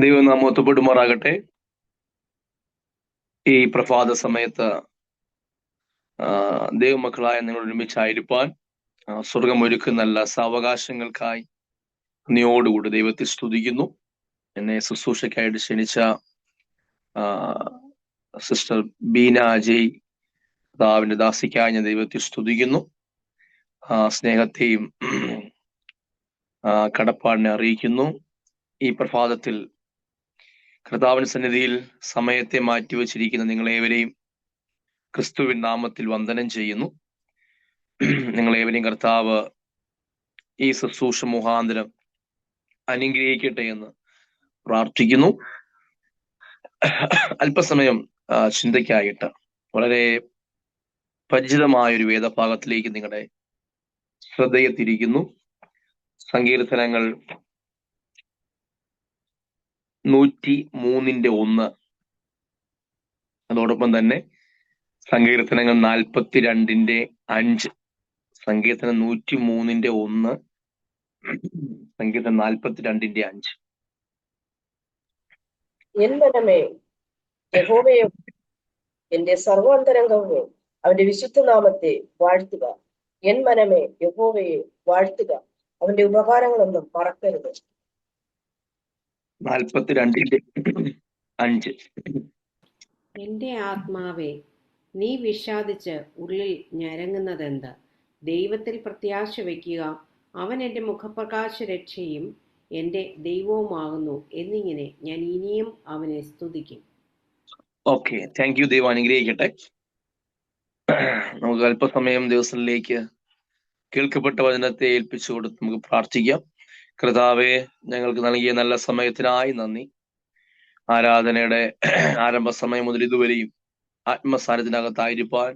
ദൈവം നാം ഒത്തുപെടുമാറാകട്ടെ. ഈ പ്രഭാത സമയത്ത് ദൈവമക്കളായ നിങ്ങൾ ഒരുമിച്ചായിരിക്കാൻ സ്വർഗം ഒരുക്കുന്ന നല്ല സാവകാശങ്ങൾക്കായി നീയോടുകൂടി ദൈവത്തെ സ്തുതിക്കുന്നു. എന്നെ ശുശ്രൂഷയ്ക്കായിട്ട് ക്ഷണിച്ച സിസ്റ്റർ ബീന അജയ് കർത്താവിന്റെ ദാസിക്കായി ഞാൻ ദൈവത്തെ സ്തുതിക്കുന്നു. സ്നേഹത്തെയും കടപ്പാടിനെ അറിയിക്കുന്നു. ഈ പ്രഭാതത്തിൽ കർത്താവിന്റെ സന്നിധിയിൽ സമയത്തെ മാറ്റിവെച്ചിരിക്കുന്ന നിങ്ങളേവരെയും ക്രിസ്തുവിൻ നാമത്തിൽ വന്ദനം ചെയ്യുന്നു. നിങ്ങളേവരെയും കർത്താവ് ഈ ശുശ്രൂഷ മുഖാന്തരം അനുഗ്രഹിക്കട്ടെ എന്ന് പ്രാർത്ഥിക്കുന്നു. അല്പസമയം ചിന്തയ്ക്കായിട്ട് വളരെ പരിചിതമായ ഒരു വേദഭാഗത്തിലേക്ക് നിങ്ങളുടെ ശ്രദ്ധയെ തിരിക്കുന്നു. സങ്കീർത്തനങ്ങൾ 103:1, അതോടൊപ്പം തന്നെ സങ്കീർത്തനങ്ങൾ 42:5, സങ്കീർത്തനം 103:1, സങ്കീർത്തനം 42:5. എൻ മനമേ യഹോവയെ, എന്റെ സർവാന്തരംഗമേ അവന്റെ വിശുദ്ധ നാമത്തെ വാഴ്ത്തുക. എൻ മനമേ യഹോവയെ വാഴ്ത്തുക, അവന്റെ ഉപകാരങ്ങളൊന്നും മറക്കരുത്. 42:5. എന്റെ ആത്മാവേ, നീ വിഷാദിച്ച് ഉള്ളിൽ ഞരങ്ങുന്നതെന്ത്? ദൈവത്തിൽ പ്രത്യാശ വയ്ക്കുക, അവൻ എൻ്റെ മുഖപ്രകാശ രക്ഷയും എൻ്റെ ദൈവവുമാകുന്നു എന്നിങ്ങനെ ഞാൻ ഇനിയും അവനെ സ്തുതിക്കും. Okay, thank you. ദൈവം അനുഗ്രഹിക്കട്ടെ. നമുക്ക് അല്പസമയം ദിവസത്തിലേക്ക് കേൾക്കപ്പെട്ട വചനത്തെ ഏൽപ്പിച്ചു കൊടുത്ത് നമുക്ക് പ്രാർത്ഥിക്കാം. കർത്താവെ, ഞങ്ങൾക്ക് നൽകിയ നല്ല സമയത്തിനായി നന്ദി. ആരാധനയുടെ ആരംഭ സമയം മുതൽ ഇതുവരെയും ആത്മസാരത്തിനകത്തായിരിക്കാൻ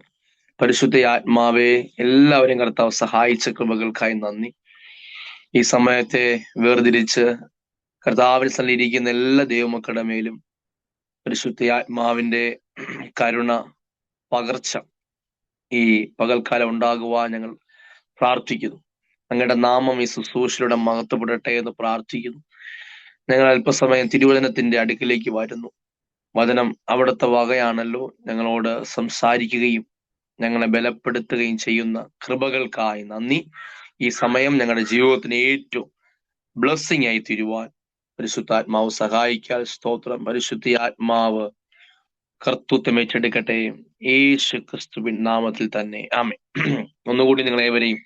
പരിശുദ്ധ ആത്മാവെ എല്ലാവരെയും കർത്താവ് സഹായിച്ച കൃപകൾക്കായി നന്ദി. ഈ സമയത്തെ വേർതിരിച്ച് കർത്താവിന് സന്നിധിയിരിക്കുന്ന എല്ലാ ദൈവമക്കളുടെ മേലും പരിശുദ്ധ ആത്മാവിന്റെ കരുണ പകർച്ച ഈ പകൽക്കാലം ഉണ്ടാകുവാൻ ഞങ്ങൾ പ്രാർത്ഥിക്കുന്നു. ഞങ്ങളുടെ നാമം ഈ ശുശ്രൂഷയുടെ മഹത്വപ്പെടട്ടെ എന്ന് പ്രാർത്ഥിക്കുന്നു. ഞങ്ങൾ അല്പസമയം തിരുവചനത്തിന്റെ അടുക്കിലേക്ക് വരുന്നു. വചനം അവിടുത്തെ വകയാണല്ലോ. ഞങ്ങളോട് സംസാരിക്കുകയും ഞങ്ങളെ ബലപ്പെടുത്തുകയും ചെയ്യുന്ന കൃപകൾക്കായി നന്ദി. ഈ സമയം ഞങ്ങളുടെ ജീവിതത്തിന് ഏറ്റവും ബ്ലെസ്സിങ് ആയി തീരുവാൻ പരിശുദ്ധാത്മാവ് സഹായിക്കാൻ സ്തോത്രം. പരിശുദ്ധ ആത്മാവ് കർത്തൃത്വം ഏറ്റെടുക്കട്ടെ, യേശു ക്രിസ്തുവിൻ നാമത്തിൽ തന്നെ, ആമേൻ. ഒന്നുകൂടി നിങ്ങളേവരെയും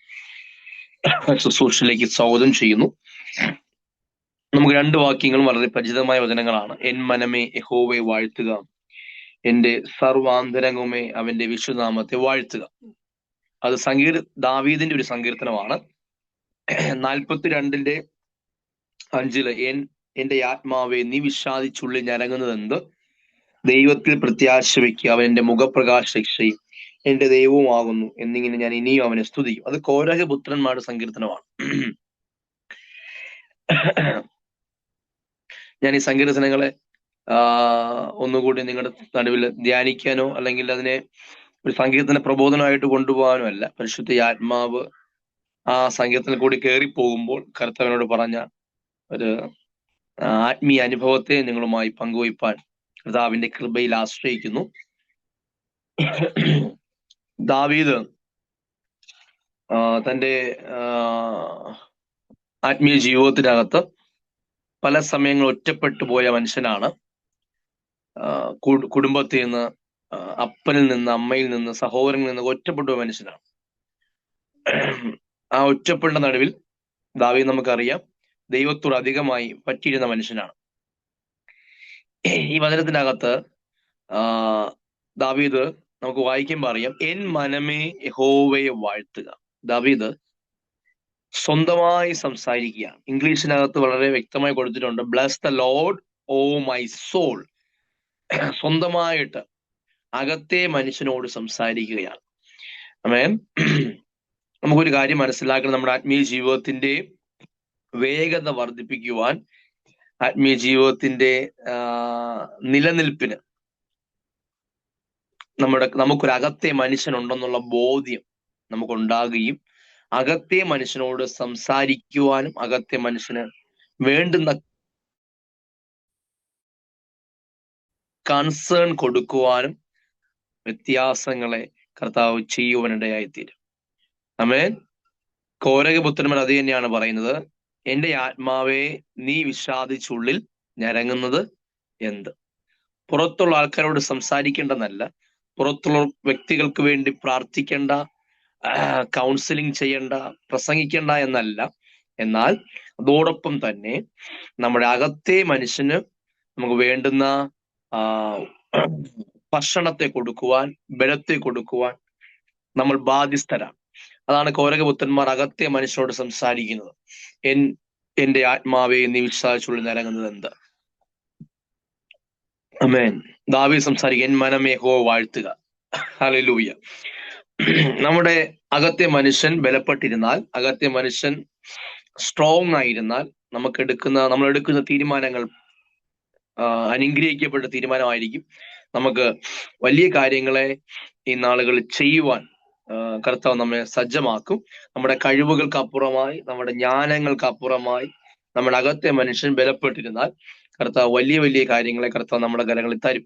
ശുശ്രൂഷയിലേക്ക് സ്വാഗതം ചെയ്യുന്നു. നമുക്ക് 2 വാക്യങ്ങളും വളരെ പരിചിതമായ വചനങ്ങളാണ്. എൻ മനമേ യഹോവയെ വാഴ്ത്തുക, എന്റെ സർവാന്തരംഗമേ അവന്റെ വിശുനാമത്തെ വാഴ്ത്തുക. അത് ദാവീദിന്റെ ഒരു സങ്കീർത്തനമാണ്. 42:5 എന്റെ ആത്മാവെ നീ വിഷാദിച്ചുള്ളിൽ ഞരങ്ങുന്നത് എന്ത്? ദൈവത്തിൽ പ്രത്യാശ വയ്ക്കുക, അവൻ എന്റെ മുഖപ്രകാശ രക്ഷയും എന്റെ ദൈവവുമാകുന്നു എന്നിങ്ങനെ ഞാൻ ഇനിയും അവനെ സ്തുതിക്കും. അത് കോരഹ പുത്രന്മാരുടെ സങ്കീർത്തനമാണ്. ഞാൻ ഈ സങ്കീർത്തനങ്ങളെ ഒന്നുകൂടി നിങ്ങളുടെ നടുവിൽ ധ്യാനിക്കാനോ അല്ലെങ്കിൽ അതിനെ ഒരു സങ്കീർത്തന പ്രബോധനമായിട്ട് കൊണ്ടുപോകാനോ അല്ല. പരിശുദ്ധ ആത്മാവ് ആ സങ്കീർത്തനം കൂടി കയറിപ്പോകുമ്പോൾ കർത്താവിനോട് പറഞ്ഞ ഒരു ആത്മീയ അനുഭവത്തെ നിങ്ങളുമായി പങ്കുവയ്പ്പാൻ കർത്താവിന്റെ കൃപയിൽ ആശ്രയിക്കുന്നു. ദാവീദ് തൻ്റെ ആത്മീയ ജീവിതത്തിനകത്ത് പല സമയങ്ങൾ ഒറ്റപ്പെട്ടു പോയ മനുഷ്യനാണ്. കുടുംബത്തിൽ നിന്ന്, അപ്പനിൽ നിന്ന്, അമ്മയിൽ നിന്ന്, സഹോദരങ്ങളിൽ നിന്ന് ഒറ്റപ്പെട്ടു പോയ മനുഷ്യനാണ്. ആ ഒറ്റപ്പെട്ട നടുവിൽ ദാവീദ് നമുക്കറിയാം ദൈവത്തോട് അധികമായി പറ്റിയിരുന്ന മനുഷ്യനാണ്. ഈ വചനത്തിനകത്ത് ദാവീദ് നമുക്ക് വായിക്കുമ്പോൾ അറിയാം, എൻ മനമേ യഹോവയെ വാഴ്ത്തുക. ദാവീദ് സ്വന്തമായി സംസാരിക്കുകയാണ്. ഇംഗ്ലീഷിനകത്ത് വളരെ വ്യക്തമായി കൊടുത്തിട്ടുണ്ട്, bless the Lord O my soul. സ്വന്തമായിട്ട് അകത്തെ മനുഷ്യനോട് സംസാരിക്കുകയാണ്. ആമേൻ. നമുക്കൊരു കാര്യം മനസ്സിലാക്കണം, നമ്മുടെ ആത്മീയ ജീവിതത്തിന്റെ വേഗത വർദ്ധിപ്പിക്കുവാൻ, ആത്മീയ ജീവിതത്തിന്റെ നിലനിൽപ്പിന് നമുക്കൊരു അകത്തെ മനുഷ്യനുണ്ടെന്നുള്ള ബോധ്യം നമുക്കുണ്ടാകുകയും അകത്തെ മനുഷ്യനോട് സംസാരിക്കുവാനും അകത്തെ മനുഷ്യന് വേണ്ടുന്ന കൺസേൺ കൊടുക്കുവാനും വ്യത്യാസങ്ങളെ കർത്താവ് ചെയ്യുവാനിടയായിത്തീരും. ആമേൻ. കോരകപുത്രന്മാർ അത് തന്നെയാണ് പറയുന്നത്. എന്റെ ആത്മാവെ നീ വിഷാദിച്ചുള്ളിൽ ഞരങ്ങുന്നത് എന്ത്? പുറത്തുള്ള ആൾക്കാരോട് സംസാരിക്കേണ്ടെന്നല്ല, പുറത്തുള്ള വ്യക്തികൾക്ക് വേണ്ടി പ്രാർത്ഥിക്കേണ്ട, കൗൺസിലിംഗ് ചെയ്യേണ്ട, പ്രസംഗിക്കേണ്ട എന്നല്ല. എന്നാൽ അതോടൊപ്പം തന്നെ നമ്മുടെ അകത്തെ മനുഷ്യന് നമുക്ക് വേണ്ടുന്ന ഭക്ഷണത്തെ കൊടുക്കുവാൻ, ബലത്തെ കൊടുക്കുവാൻ നമ്മൾ ബാധ്യസ്ഥരാണ്. അതാണ് കോരകപുത്രന്മാർ അകത്തെ മനുഷ്യനോട് സംസാരിക്കുന്നത്. എന്റെ ആത്മാവെ നീ വിശ്വാസിച്ചുള്ളിൽ നിരങ്ങുന്നത് എന്ത്? ആമേൻ. ദാവീദ് സംസാരിക്കുക, എൻ മനമേ യഹോവയെ വാഴ്ത്തുക. ഹല്ലേലൂയ. നമ്മുടെ അകത്തെ മനുഷ്യൻ ബലപ്പെട്ടിരുന്നാൽ, അകത്തെ മനുഷ്യൻ സ്ട്രോങ് ആയിരുന്നാൽ, നമ്മൾ എടുക്കുന്ന തീരുമാനങ്ങൾ അനുഗ്രഹിക്കപ്പെട്ട തീരുമാനമായിരിക്കും. നമുക്ക് വലിയ കാര്യങ്ങളെ ഈ നാളുകളിൽ ചെയ്യുവാൻ കർത്താവ് നമ്മെ സജ്ജമാക്കും. നമ്മുടെ കഴിവുകൾക്ക് അപ്പുറമായി, നമ്മുടെ ജ്ഞാനങ്ങൾക്ക് അപ്പുറമായി നമ്മുടെ അകത്തെ മനുഷ്യൻ ബലപ്പെട്ടിരുന്നാൽ കർത്താവ് വലിയ വലിയ കാര്യങ്ങളെ കർത്താവ് നമ്മുടെ കരങ്ങളിൽ തരും.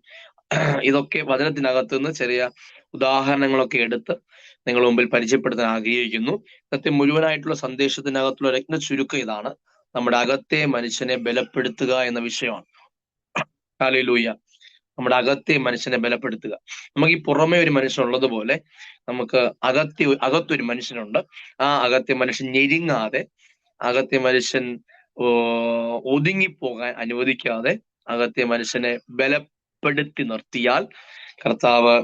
ഇതൊക്കെ വചനത്തിനകത്ത് നിന്ന് ചെറിയ ഉദാഹരണങ്ങളൊക്കെ എടുത്ത് നിങ്ങൾ മുമ്പിൽ പരിചയപ്പെടുത്താൻ ആഗ്രഹിക്കുന്നു. ഇന്നത്തെ മുഴുവനായിട്ടുള്ള സന്ദേശത്തിനകത്തുള്ള രത്ന ചുരുക്കം ഇതാണ്: നമ്മുടെ അകത്തെ മനുഷ്യനെ ബലപ്പെടുത്തുക എന്ന വിഷയമാണ്. ഹല്ലേലൂയ. നമ്മുടെ അകത്തെ മനുഷ്യനെ ബലപ്പെടുത്തുക. നമുക്ക് ഈ പുറമെ ഒരു മനുഷ്യനുള്ളതുപോലെ നമുക്ക് അകത്തൊരു മനുഷ്യനുണ്ട്. ആ അകത്തെ മനുഷ്യൻ ഞെരുങ്ങാതെ, അകത്തെ മനുഷ്യൻ ഒതുങ്ങിപ്പോകാൻ അനുവദിക്കാതെ അകത്തെ മനുഷ്യനെ ബലപ്പെടുത്തി നിർത്തിയാൽ കർത്താവ്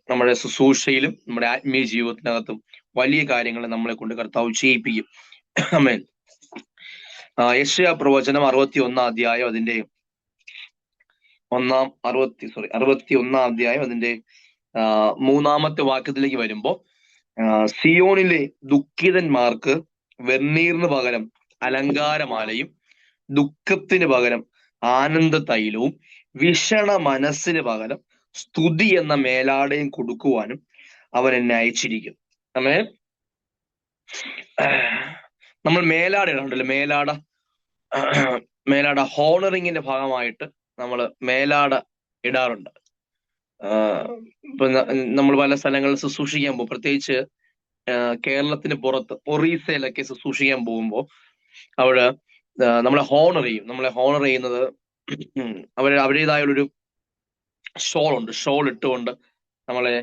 നമ്മുടെ ശുശ്രൂഷയിലും നമ്മുടെ ആത്മീയ ജീവിതത്തിനകത്തും വലിയ കാര്യങ്ങളെ നമ്മളെ കൊണ്ട് കർത്താവ് ചെയ്യിപ്പിക്കും. ആമേൻ. യെശയ്യാ പ്രവചനം 61 അധ്യായം അതിന്റെ 61 അധ്യായം അതിന്റെ 3-ാമത്തെ വാക്യത്തിലേക്ക് വരുമ്പോ, സിയോനിലെ ദുഃഖിതന്മാർക്ക് വെണ്ണീറിന് പകരം അലങ്കാരമാലയും ദുഃഖത്തിന് പകരം ആനന്ദ തൈലവും വിഷണ മനസ്സിന് പകരം സ്തുതി എന്ന മേലാടയും കൊടുക്കുവാനും അവൻ എന്നെ അയച്ചിരിക്കും. നമ്മൾ മേലാട ഇടാറുണ്ടല്ലോ, മേലാട ഹോണറിങ്ങിന്റെ ഭാഗമായിട്ട് നമ്മൾ മേലാട ഇടാറുണ്ട്. ഇപ്പൊ നമ്മൾ പല സ്ഥലങ്ങളിൽ ശുശ്രൂഷിക്കാൻ പോകും, പ്രത്യേകിച്ച് കേരളത്തിന് പുറത്ത് ഒറീസയിലൊക്കെ ശുശ്രൂഷിക്കാൻ പോകുമ്പോൾ അവിടെ നമ്മളെ ഹോണർ ചെയ്യുന്നത് അവരുടേതായുള്ളൊരു ഷോൾ ഇട്ടുകൊണ്ട് നമ്മളെ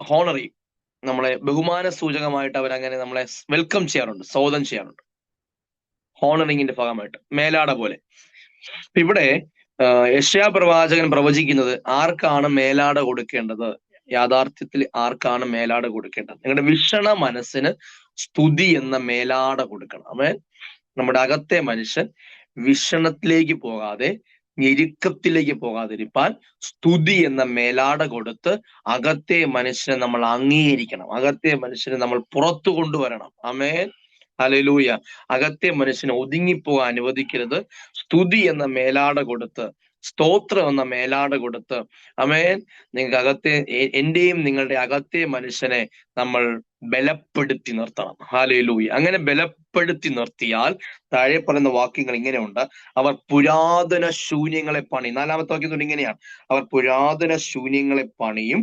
ഹോണർ ചെയ്യും. നമ്മളെ ബഹുമാന സൂചകമായിട്ട് അവരങ്ങനെ നമ്മളെ വെൽക്കം ചെയ്യാറുണ്ട്, സ്വാഗതം ചെയ്യാറുണ്ട്, ഹോണറിങ്ങിന്റെ ഭാഗമായിട്ട് മേലാട പോലെ. ഇവിടെ യെശയ്യാ പ്രവാചകൻ പ്രവചിക്കുന്നത് ആർക്കാണ് മേലാട കൊടുക്കേണ്ടത്? യാഥാർത്ഥ്യത്തിൽ ആർക്കാണ് മേലാട കൊടുക്കേണ്ടത്? നിങ്ങളുടെ വിഷണ മനസ്സിന് സ്തുതി എന്ന മേലാട കൊടുക്കണം. ആമേൻ. നമ്മുടെ അകത്തെ മനുഷ്യൻ വിഷണത്തിലേക്ക് പോകാതെ, ഞെരുക്കത്തിലേക്ക് പോകാതിരിപ്പാൻ സ്തുതി എന്ന മേലാട കൊടുത്ത് അകത്തെ മനുഷ്യനെ നമ്മൾ അംഗീകരിക്കണം. അകത്തെ മനുഷ്യനെ നമ്മൾ പുറത്തു കൊണ്ടുവരണം. ആമേൻ. ഹല്ലേലൂയ. അകത്തെ മനുഷ്യനെ ഒതുങ്ങിപ്പോകാൻ അനുവദിക്കരുത്. സ്തുതി എന്ന മേലാട കൊടുത്ത്, സ്തോത്രം എന്ന മേലാട കൊടുത്ത്, ആമേൻ, നിങ്ങൾക്ക് എന്റെയും നിങ്ങളുടെ അകത്തെ മനുഷ്യനെ നമ്മൾ ബലപ്പെടുത്തി നിർത്തണം. ഹല്ലേലൂയ. അങ്ങനെ ബലപ്പെടുത്തി നിർത്തിയാൽ താഴെ പറയുന്ന വാക്യങ്ങൾ ഇങ്ങനെയുണ്ട്: അവർ പുരാതന ശൂന്യങ്ങളെ പണിയും. 4-ാമത്തെ വാക്യത്തോട് ഇങ്ങനെയാണ്: അവർ പുരാതന ശൂന്യങ്ങളെ പണിയും,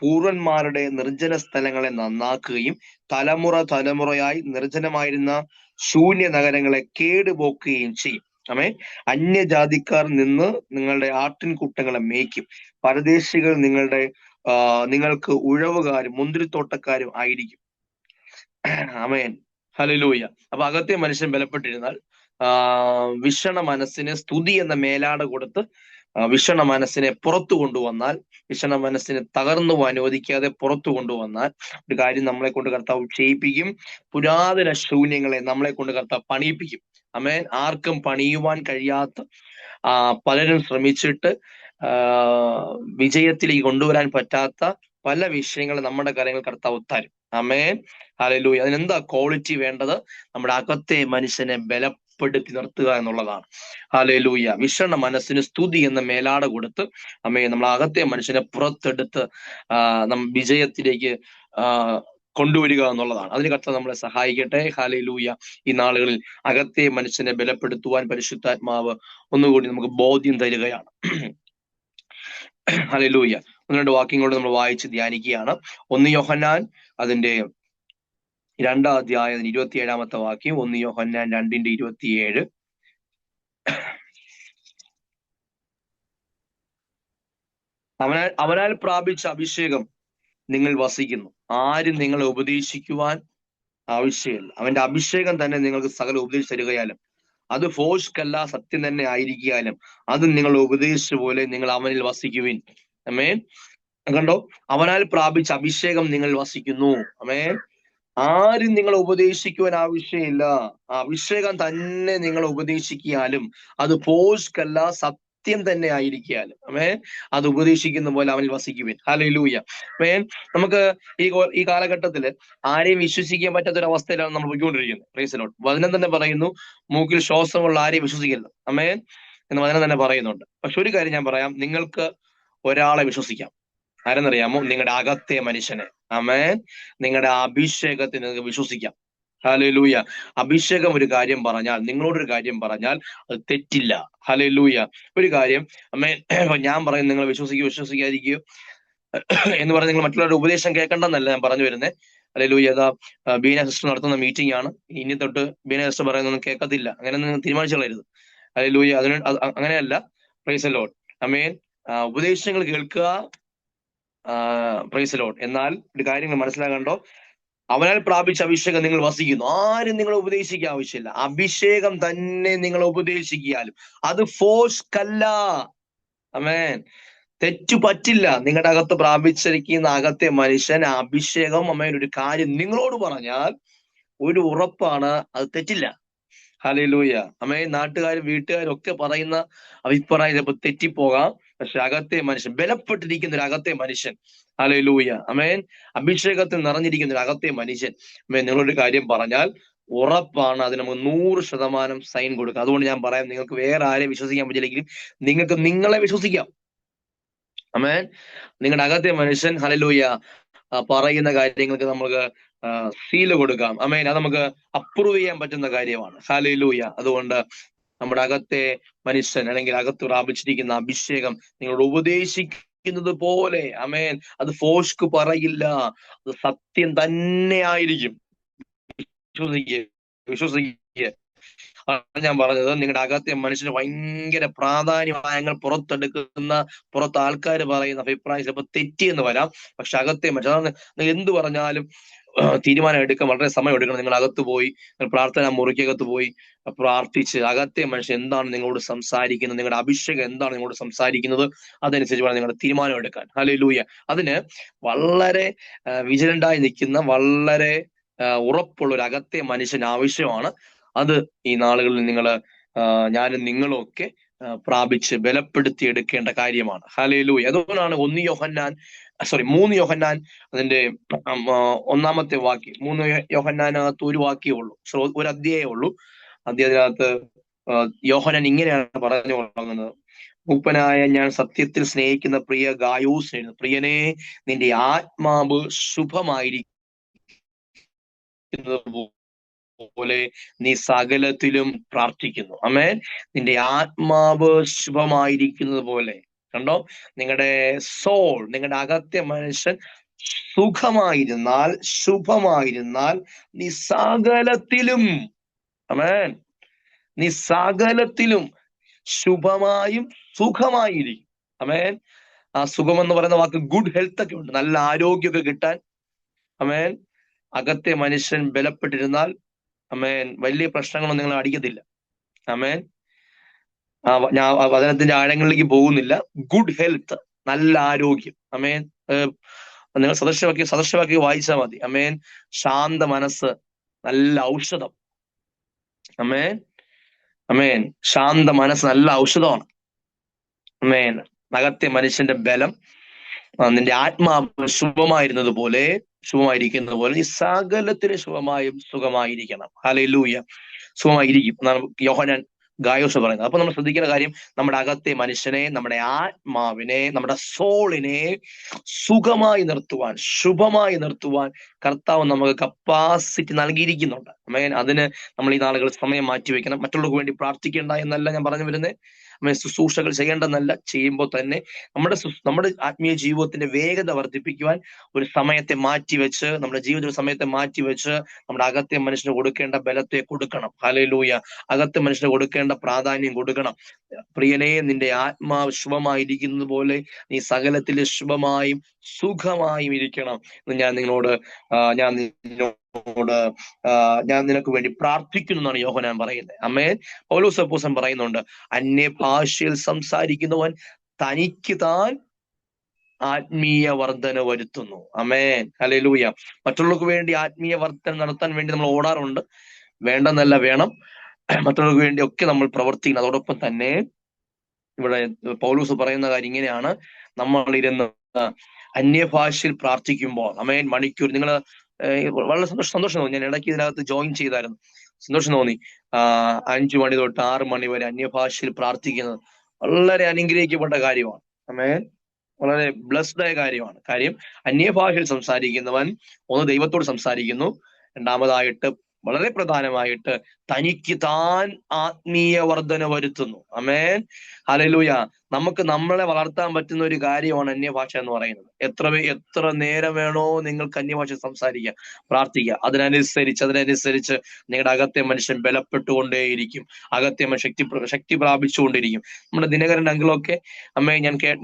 പൂർവന്മാരുടെ നിർജ്ജന സ്ഥലങ്ങളെ നന്നാക്കുകയും തലമുറയായി നിർജ്ജനമായിരുന്ന ശൂന്യ നഗരങ്ങളെ കേടുപോക്കുകയും ചെയ്യും. ആമേൻ. അന്യജാതിക്കാർ നിന്ന് നിങ്ങളുടെ ആട്ടിൻകൂട്ടങ്ങളെ മേയ്ക്കും. പരദേശികൾ നിങ്ങൾക്ക് ഉഴവുകാരും മുന്തിരിത്തോട്ടക്കാരും ആയിരിക്കും. ആമേൻ. ഹല്ലേലൂയ. അപ്പൊ അകത്തെ മനുഷ്യൻ ബലപ്പെട്ടിരുന്നാൽ, വിഷണ മനസ്സിന് സ്തുതി എന്ന മേലാട കൊടുത്ത് വിഷണ മനസ്സിനെ പുറത്തു കൊണ്ടുവന്നാൽ, വിഷണ മനസ്സിനെ തകർന്നു അനുവദിക്കാതെ പുറത്തു കൊണ്ടുവന്നാൽ ഒരു കാര്യം നമ്മളെ കൊണ്ട് കർത്താവ് ചെയ്യിപ്പിക്കും: പുരാതന ശൂന്യങ്ങളെ നമ്മളെ കൊണ്ട് കർത്താവ് പണിയിപ്പിക്കും. ആമേൻ. ആർക്കും പണിയുവാൻ കഴിയാത്ത, പലരും ശ്രമിച്ചിട്ട് വിജയത്തിലേക്ക് കൊണ്ടുവരാൻ പറ്റാത്ത പല വിഷയങ്ങൾ നമ്മുടെ കാര്യങ്ങൾ കർത്താവ് തരും. ആമേൻ. ഹല്ലേലൂയ. അതിനെന്താ ക്വാളിറ്റി വേണ്ടത്? നമ്മുടെ അകത്തെ മനുഷ്യനെ ബലപ്പെടുത്തി നിർത്തുക എന്നുള്ളതാണ്. ഹല്ലേലൂയ. വിഷണ മനസ്സിന് സ്തുതി എന്ന മേലാട കൊടുത്ത് ആമേൻ നമ്മൾ അകത്തെ മനുഷ്യനെ പുറത്തെടുത്ത് വിജയത്തിലേക്ക് കൊണ്ടുവരിക എന്നുള്ളതാണ്. അതിന് കർത്താവ് നമ്മളെ സഹായിക്കട്ടെ. ഹല്ലേലൂയ. ഈ നാളുകളിൽ അകത്തെ മനുഷ്യനെ ബലപ്പെടുത്തുവാൻ പരിശുദ്ധാത്മാവ് ഒന്നുകൂടി നമുക്ക് ബോധ്യം തരികയാണ്. ഹല്ലേലൂയ. ഒന്ന് രണ്ട് വാക്യങ്ങളോട് നമ്മൾ വായിച്ച് ധ്യാനിക്കുകയാണ്. 1 യോഹന്നാൻ അതിന്റെ 2-ാം അധ്യായം 27-ാമത്തെ വാക്യം. 1 യോഹന്നാൻ 2:27. അവനാൽ പ്രാപിച്ച അഭിഷേകം നിങ്ങൾ വസിക്കുന്നു. ആരും നിങ്ങളെ ഉപദേശിക്കുവാൻ ആവശ്യമില്ല. അവന്റെ അഭിഷേകം തന്നെ നിങ്ങൾക്ക് സകല ഉപദേശിച്ച് തരികയാലും അത് ഫോഷ്കല്ല, സത്യം തന്നെ ആയിരിക്കാലും അത് നിങ്ങൾ ഉപദേശിച്ച പോലെ നിങ്ങൾ അവനിൽ വസിക്കുവിൻ. ആമേൻ. കണ്ടോ, അവനാൽ പ്രാപിച്ച അഭിഷേകം നിങ്ങൾ വസിക്കുന്നു. ആമേൻ. ആരും നിങ്ങളെ ഉപദേശിക്കുവാൻ ആവശ്യമില്ല. ആ അഭിഷേകം തന്നെ നിങ്ങൾ ഉപദേശിക്കാലും അത് ഫോഷ്കല്ല, സത്യം തന്നെ ആയിരിക്കാലും ആമേൻ അത് ഉപദേശിക്കുന്ന പോലെ അവനിൽ വസിക്കുവിൻ. ഹല്ലേലൂയ. ആമേൻ. നമുക്ക് ഈ കാലഘട്ടത്തിൽ ആരെയും വിശ്വസിക്കാൻ പറ്റാത്തൊരു അവസ്ഥയിലാണ് നമ്മൾ പോയിക്കൊണ്ടിരിക്കുന്നത്. Price the Lord. വചനം തന്നെ പറയുന്നു, മൂക്കിൽ ശ്വാസമുള്ള ആരെയും വിശ്വസിക്കരുത് ആമേൻ എന്ന് വചനം തന്നെ പറയുന്നുണ്ട്. പക്ഷെ ഒരു കാര്യം ഞാൻ പറയാം, നിങ്ങൾക്ക് ഒരാളെ വിശ്വസിക്കാം. ആരെന്നറിയാമോ? നിങ്ങളുടെ അകത്തെ മനുഷ്യനെ. ആമേൻ. നിങ്ങളുടെ അഭിഷേകത്തിന് നിങ്ങൾക്ക് വിശ്വസിക്കാം. ഹല്ലേലൂയ. അഭിഷേകം ഒരു കാര്യം പറഞ്ഞാൽ, നിങ്ങളോടൊരു കാര്യം പറഞ്ഞാൽ അത് തെറ്റില്ല. ഹല്ലേലൂയ. ഒരു കാര്യം ആമേൻ ഞാൻ പറയും നിങ്ങൾ വിശ്വസിക്കാതിരിക്കുകയോ എന്ന് പറഞ്ഞ് നിങ്ങൾ മറ്റുള്ളവരുടെ ഉപദേശം കേൾക്കണ്ടെന്നല്ല ഞാൻ പറഞ്ഞു വരുന്നത്. ഹല്ലേലൂയ. അതാ ബീന സിസ്റ്റർ നടത്തുന്ന മീറ്റിംഗ് ആണ്. ഇനി തൊട്ട് ബീന സിസ്റ്റർ പറയുന്നൊന്നും കേൾക്കത്തില്ല, അങ്ങനെ നിങ്ങൾ തീരുമാനിച്ചു കളയരുത്. ഹല്ലേലൂയ. അങ്ങനെയല്ല. Praise the lord. ആമേൻ. ഉപദേശങ്ങൾ കേൾക്കുക. Praise the lord. എന്നാൽ ഒരു കാര്യങ്ങൾ മനസ്സിലാകണ്ടോ, അവനാൽ പ്രാപിച്ച അഭിഷേകം നിങ്ങൾ വസിക്കുന്നു. ആരും നിങ്ങളെ ഉപദേശിക്കാൻ ആവശ്യമില്ല. അഭിഷേകം തന്നെ നിങ്ങളെ ഉപദേശിക്കാലും അത് ഫോഷ്കല്ല. ആമേൻ. തെറ്റു പറ്റില്ല. നിങ്ങളുടെ അകത്ത് പ്രാപിച്ചിരിക്കുന്ന അകത്തെ മനുഷ്യൻ അഭിഷേകം ആമേൻ ഒരു കാര്യം നിങ്ങളോട് പറഞ്ഞാൽ ഒരു ഉറപ്പാണ്, അത് തെറ്റില്ല. ഹല്ലേലൂയ. ആമേൻ. നാട്ടുകാരും വീട്ടുകാരും ഒക്കെ പറയുന്ന അഭിപ്രായം ചിലപ്പോൾ തെറ്റിപ്പോകാം. പക്ഷെ അകത്തെ മനുഷ്യൻ, ബലപ്പെട്ടിരിക്കുന്ന ഒരു അകത്തെ മനുഷ്യൻ, ഹല്ലേലൂയ ആമേൻ, അഭിഷേകത്തിൽ നിറഞ്ഞിരിക്കുന്ന ഒരു അകത്തെ മനുഷ്യൻ ആമേൻ നിങ്ങളൊരു കാര്യം പറഞ്ഞാൽ ഉറപ്പാണ്, അതിന് നമുക്ക് 100% സൈൻ കൊടുക്കാം. അതുകൊണ്ട് ഞാൻ പറയാം, നിങ്ങൾക്ക് വേറെ ആരെയും വിശ്വസിക്കാൻ പറ്റില്ലെങ്കിലും നിങ്ങൾക്ക് നിങ്ങളെ വിശ്വസിക്കാം. ആമേൻ. നിങ്ങളുടെ അകത്തെ മനുഷ്യൻ ഹല്ലേലൂയ പറയുന്ന കാര്യങ്ങൾക്ക് നമുക്ക് സീല് കൊടുക്കാം. ആമേൻ. അത് നമുക്ക് അപ്രൂവ് ചെയ്യാൻ പറ്റുന്ന കാര്യമാണ്. ഹല്ലേലൂയ. അതുകൊണ്ട് നമ്മുടെ അകത്തെ മനുഷ്യൻ അല്ലെങ്കിൽ അകത്ത് പ്രാപിച്ചിരിക്കുന്ന അഭിഷേകം നിങ്ങളോട് ഉപദേശിക്കുന്നത് പോലെ ആമേൻ അത് ഫോഷ്ക്ക് പറയില്ല, അത് സത്യം തന്നെ ആയിരിക്കും. വിശ്വസിക്കുക. ഞാൻ പറഞ്ഞത്, നിങ്ങളുടെ അകത്തെ മനുഷ്യന് ഭയങ്കര പ്രാധാന്യങ്ങൾ പുറത്ത് ആൾക്കാർ പറയുന്ന അഭിപ്രായം ചിലപ്പോൾ തെറ്റിയെന്ന് വരാം. പക്ഷെ അകത്തെ മനുഷ്യൻ എന്ത് പറഞ്ഞാലും തീരുമാനം എടുക്കാൻ വളരെ സമയം എടുക്കണം. നിങ്ങൾ അകത്ത് പോയി, പ്രാർത്ഥന മുറിക്കകത്ത് പോയി പ്രാർത്ഥിച്ച് അകത്തെ മനുഷ്യൻ എന്താണ് നിങ്ങളോട് സംസാരിക്കുന്നത്, നിങ്ങളുടെ അഭിഷേകം എന്താണ് നിങ്ങളോട് സംസാരിക്കുന്നത്, അതനുസരിച്ച് വേണം നിങ്ങളുടെ തീരുമാനം എടുക്കാൻ. ഹല്ലേലൂയ. അതിന് വളരെ വിജിലന്റായി നിൽക്കുന്ന, വളരെ ഉറപ്പുള്ള ഒരു അകത്തെ മനുഷ്യൻ ആവശ്യമാണ്. അത് ഈ നാളുകളിൽ ഞാനും നിങ്ങളും ഒക്കെ പ്രാപിച്ച് ബലപ്പെടുത്തി എടുക്കേണ്ട കാര്യമാണ്. ഹല്ലേലൂയ. അതുകൊണ്ടാണ് 3 യോഹന്നാൻ അതിന്റെ 1-ാമത്തെ വാക്യം. 3 യോഹന്നാനകത്ത് ഒരു വാക്യമേ ഉള്ളൂ, ഒരു അധ്യായമേ ഉള്ളൂ. അദ്ദേഹത്തിനകത്ത് യോഹന്നാൻ ഇങ്ങനെയാണ് പറഞ്ഞു തുടങ്ങുന്നത്: മൂപ്പനായ ഞാൻ സത്യത്തിൽ സ്നേഹിക്കുന്ന പ്രിയ ഗായൂസിനെ, പ്രിയനെ, നിന്റെ ആത്മാവ് ശുഭമായിരിക്കുന്നത് പോലെ നീ സകലത്തിലും പ്രാർത്ഥിക്കുന്നു. ആമേൻ. നിന്റെ ആത്മാവ് ശുഭമായിരിക്കുന്നത് പോലെ. കണ്ടോ, നിങ്ങളുടെ സോൾ, നിങ്ങളുടെ അകത്തെ മനുഷ്യൻ സുഖമായിരുന്നാൽ, ശുഭമായിരുന്നാൽ നീ സകലത്തിലും, ആമേൻ, നീ സകലത്തിലും ശുഭമായും സുഖമായിരിക്കും. ആമേൻ. ആ സുഖം എന്ന് പറയുന്ന വാക്ക് ഗുഡ് ഹെൽത്ത് ഒക്കെ ഉണ്ട്, നല്ല ആരോഗ്യമൊക്കെ കിട്ടാൻ. ആമേൻ. അകത്തെ മനുഷ്യൻ ബലപ്പെട്ടിരുന്നാൽ ആമേൻ വലിയ പ്രശ്നങ്ങളൊന്നും നിങ്ങളെ അടിക്കത്തില്ല. ആമേൻ. ഞാൻ വചനത്തിന്റെ ആഴങ്ങളിലേക്ക് പോകുന്നില്ല. ഗുഡ് ഹെൽത്ത്, നല്ല ആരോഗ്യം. ആമേൻ. നിങ്ങൾ സദൃശവാക്യം വായിച്ചാൽ മതി. ആമേൻ. ശാന്ത മനസ്സ്, നല്ല ഔഷധം. ആമേൻ. ആമേൻ. ശാന്ത മനസ്സ് നല്ല ഔഷധമാണ്. ആമേൻ. അകത്തെ മനുഷ്യന്റെ ബലം, നിന്റെ ആത്മാവ് ശുഭമായിരിക്കുന്നത് പോലെ നീ സകലത്തിന് ശുഭമായും സുഖമായിരിക്കണം. ഹല്ലേലൂയ. സുഖമായിരിക്കും എന്നാണ് യോഹന്നാൻ ഗായോസ് പറയുന്നത്. അപ്പൊ നമ്മൾ ശ്രദ്ധിക്കേണ്ട കാര്യം, നമ്മുടെ അകത്തെ മനുഷ്യനെ, നമ്മുടെ ആത്മാവിനെ, നമ്മുടെ സോളിനെ സുഖമായി നിർത്തുവാൻ, ശുഭമായി നിർത്തുവാൻ കർത്താവ് നമുക്ക് കപ്പാസിറ്റി നൽകിയിരിക്കുന്നുണ്ട്. അമേൻ. അതിന് നമ്മൾ ഈ നാളുകൾ സമയം മാറ്റിവെക്കണം. മറ്റുള്ളവർക്ക് വേണ്ടി പ്രാർത്ഥിക്കേണ്ട എന്നല്ല ഞാൻ പറഞ്ഞു വരുന്നത്. അമേൻ. ശുശ്രൂഷകൾ ചെയ്യേണ്ടെന്നല്ല, ചെയ്യുമ്പോൾ തന്നെ നമ്മുടെ ആത്മീയ ജീവിതത്തിന്റെ വേഗത വർദ്ധിപ്പിക്കുവാൻ ഒരു സമയത്തെ മാറ്റിവെച്ച്, നമ്മുടെ ജീവിത സമയത്തെ മാറ്റിവെച്ച് നമ്മുടെ അകത്തെ മനുഷ്യന് കൊടുക്കേണ്ട ബലത്തെ കൊടുക്കണം. ഹല്ലേലൂയ. അകത്തെ മനുഷ്യന് കൊടുക്കേണ്ട പ്രാധാന്യം കൊടുക്കണം. പ്രിയനെ, നിന്റെ ആത്മാവ് ശുഭമായിരിക്കുന്നത് പോലെ നീ സകലത്തിൽ ശുഭമായും സുഖമായും ഇരിക്കണം എന്ന് ഞാൻ നിനക്ക് വേണ്ടി പ്രാർത്ഥിക്കുന്നു എന്നാണ് യോഹന്നാൻ പറയുന്നത്. ആമേൻ. പൗലോസ് അപ്പോസ്തലൻ പറയുന്നുണ്ട്, അന്യഭാഷയിൽ സംസാരിക്കുന്നവൻ തനിക്ക് താൻ ആത്മീയ വർധന വരുത്തുന്നു. ആമേൻ. ഹല്ലേലൂയ. മറ്റുള്ളവർക്ക് വേണ്ടി ആത്മീയ വർധന നടത്താൻ വേണ്ടി നമ്മൾ ഓടാറുണ്ട്. വേണ്ടെന്നല്ല, വേണം. മറ്റുള്ളവർക്ക് വേണ്ടി ഒക്കെ നമ്മൾ പ്രവർത്തിക്കണം. അതോടൊപ്പം തന്നെ ഇവിടെ പൗലോസ് പറയുന്ന കാര്യം ഇങ്ങനെയാണ്, നമ്മൾ ഇരുന്ന് അന്യഭാഷയിൽ പ്രാർത്ഥിക്കുമ്പോൾ, അമേൻ, മണിക്കൂർ നിങ്ങൾ വളരെ സന്തോഷം തോന്നി. ഞാൻ ഇടയ്ക്ക് ഇതിനകത്ത് ജോയിൻ ചെയ്തായിരുന്നു. സന്തോഷം തോന്നി. 5 മണി തൊട്ട് 6 മണി വരെ അന്യഭാഷയിൽ പ്രാർത്ഥിക്കുന്നത് വളരെ അനുഗ്രഹിക്കപ്പെട്ട കാര്യമാണ്. അമേൻ. വളരെ ബ്ലസ്ഡ് ആയ കാര്യമാണ്. കാര്യം, അന്യഭാഷയിൽ സംസാരിക്കുന്നവൻ ഒന്ന് ദൈവത്തോട് സംസാരിക്കുന്നു, രണ്ടാമതായിട്ട് വളരെ പ്രധാനമായിട്ട് തനിക്ക് താൻ ആത്മീയ വർധന വരുത്തുന്നു. ആമേൻ. ഹല്ലേലൂയ. നമുക്ക് നമ്മളെ വളർത്താൻ പറ്റുന്ന ഒരു കാര്യമാണ് അന്യഭാഷ എന്ന് പറയുന്നത്. എത്ര നേരം വേണോ നിങ്ങൾക്ക് അന്യഭാഷ സംസാരിക്കാം, പ്രാർത്ഥിക്കുക. അതിനനുസരിച്ച് നിങ്ങളുടെ അകത്തെ മനുഷ്യൻ ബലപ്പെട്ടുകൊണ്ടേയിരിക്കും. അകത്തെ മനുഷ്യൻ ശക്തി പ്രാപിച്ചുകൊണ്ടിരിക്കും. നമ്മുടെ ദിനകരൻ അങ്കിളൊക്കെ, അമ്മേ,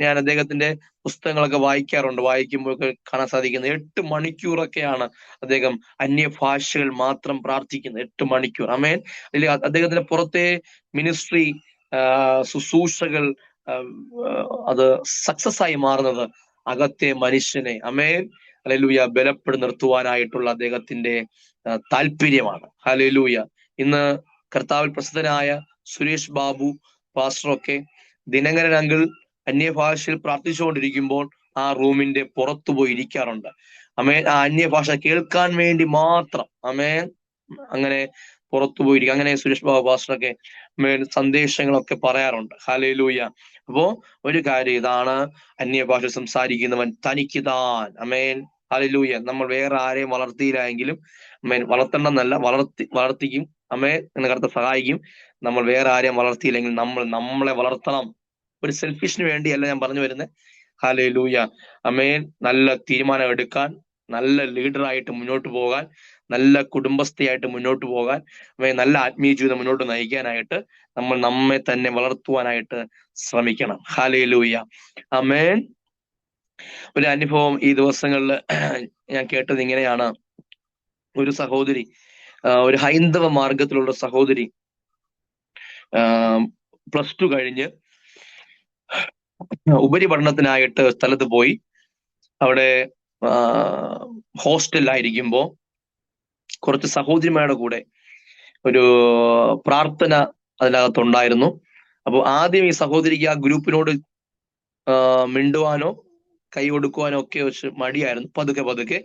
ഞാൻ അദ്ദേഹത്തിന്റെ പുസ്തകങ്ങളൊക്കെ വായിക്കാറുണ്ട്. വായിക്കുമ്പോൾ കാണാൻ സാധിക്കുന്നത് 8 മണിക്കൂറൊക്കെയാണ് അദ്ദേഹം അന്യഭാഷകൾ മാത്രം പ്രാർത്ഥിക്കുന്നത്. 8 മണിക്കൂർ. അമേൻ. അതിൽ അദ്ദേഹത്തിന്റെ പുറത്തെ മിനിസ്ട്രി ശുശ്രൂഷകൾ അത് സക്സസ് ആയി മാറുന്നത് അകത്തെ മനുഷ്യനെ, അമേൻ, ഹല്ലേലൂയ, ബലപ്പെടുത്തി നിർത്തുവാനായിട്ടുള്ള അദ്ദേഹത്തിന്റെ താല്പര്യമാണ്. ഹല്ലേലൂയ. ഇന്ന് കർത്താവിൽ പ്രസിദ്ധനായ സുരേഷ് ബാബു പാസ്റ്ററൊക്കെ ദിനകരൻ അങ്കിൾ അന്യഭാഷയിൽ പ്രാർത്ഥിച്ചുകൊണ്ടിരിക്കുമ്പോൾ ആ റൂമിന്റെ പുറത്തു പോയി ഇരിക്കാറുണ്ട്. അമേൻ. ആ അന്യഭാഷ കേൾക്കാൻ വേണ്ടി മാത്രം. അമേൻ. അങ്ങനെ പുറത്തു പോയിരിക്കും. അങ്ങനെ സുരേഷ് ബാബു പാസ്റ്ററൊക്കെ സന്ദേശങ്ങളൊക്കെ പറയാറുണ്ട്. ഹല്ലേലൂയ. അപ്പോ ഒരു കാര്യം ഇതാണ്, അന്യഭാഷ സംസാരിക്കുന്നവൻ തനിക്ക് താൻ. അമേൻ. ഹല്ലേലൂയ. നമ്മൾ വേറെ ആരെയും വളർത്തിയില്ല എങ്കിലും, അമേൻ, വളർത്തണമെന്നല്ല, വളർത്തിക്കും. അമേൻ. എന്ന് കർത്താവ് സഹായിക്കും. നമ്മൾ വേറെ ആരെയും വളർത്തിയില്ലെങ്കിൽ നമ്മളെ വളർത്തണം. ഒരു സെൽഫിഷിന് വേണ്ടിയല്ല ഞാൻ പറഞ്ഞു വരുന്നത്. ഹല്ലേലൂയ. അമേൻ. നല്ല തീരുമാനം എടുക്കാൻ, നല്ല ലീഡറായിട്ട് മുന്നോട്ട് പോകാൻ, നല്ല കുടുംബസ്ഥയായിട്ട് മുന്നോട്ട് പോകാൻ, നല്ല ആത്മീയ ജീവിതം മുന്നോട്ട് നയിക്കാനായിട്ട് നമ്മൾ നമ്മെ തന്നെ വളർത്തുവാനായിട്ട് ശ്രമിക്കണം. ഹല്ലേലൂയ. ആമേൻ. ഒരു അനുഭവം ഈ ദിവസങ്ങളിൽ ഞാൻ കേട്ടത് ഇങ്ങനെയാണ്. ഒരു സഹോദരി, ഒരു ഹൈന്ദവ മാർഗത്തിലുള്ള സഹോദരി, +2 കഴിഞ്ഞ് ഉപരിപഠനത്തിനായിട്ട് സ്ഥലത്ത് പോയി. അവിടെ ഹോസ്റ്റലിലായിരിക്കുമ്പോ കുറച്ച് സഹോദരിമാരുടെ കൂടെ ഒരു പ്രാർത്ഥന അതിനകത്തുണ്ടായിരുന്നു. അപ്പൊ ആദ്യം ഈ സഹോദരിക്ക് ആ ഗ്രൂപ്പിനോട് മിണ്ടുവാനോ കൈ കൊടുക്കുവാനോ ഒക്കെ വെച്ച് മടിയായിരുന്നു. പതുക്കെ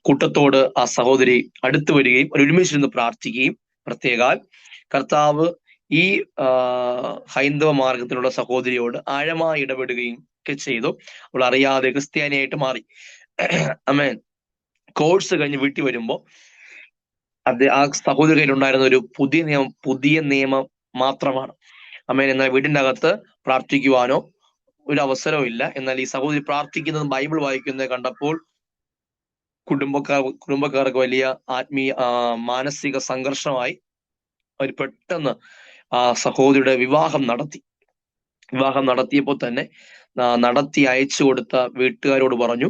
കൂട്ടത്തോട് ആ സഹോദരി അടുത്തു വരികയും ഒരുമിച്ചിരുന്ന് പ്രാർത്ഥിക്കുകയും, പ്രത്യേകാൽ കർത്താവ് ഈ ഹൈന്ദവ മാർഗത്തിലുള്ള സഹോദരിയോട് ആഴമായി ഇടപെടുകയും ഒക്കെ ചെയ്തു. അവൾ അറിയാതെ ക്രിസ്ത്യാനിയായിട്ട് മാറി. അമേൻ. കോഴ്സ് കഴിഞ്ഞ് വീട്ടിൽ വരുമ്പോ ആ സഹോദരിയിൽ ഉണ്ടായിരുന്ന ഒരു പുതിയ നിയമം മാത്രമാണ്. അമേൻ. എന്നാൽ വീടിന്റെ അകത്ത് പ്രാർത്ഥിക്കുവാനോ ഒരു അവസരവും ഇല്ല. എന്നാൽ ഈ സഹോദരി പ്രാർത്ഥിക്കുന്നതും ബൈബിൾ വായിക്കുന്നത് കണ്ടപ്പോൾ കുടുംബക്കാർക്ക് വലിയ മാനസിക സംഘർഷമായി. അവർ പെട്ടെന്ന് ആ സഹോദരിയുടെ വിവാഹം നടത്തിയപ്പോൾ തന്നെ നടത്തി അയച്ചു കൊടുത്ത വീട്ടുകാരോട് പറഞ്ഞു,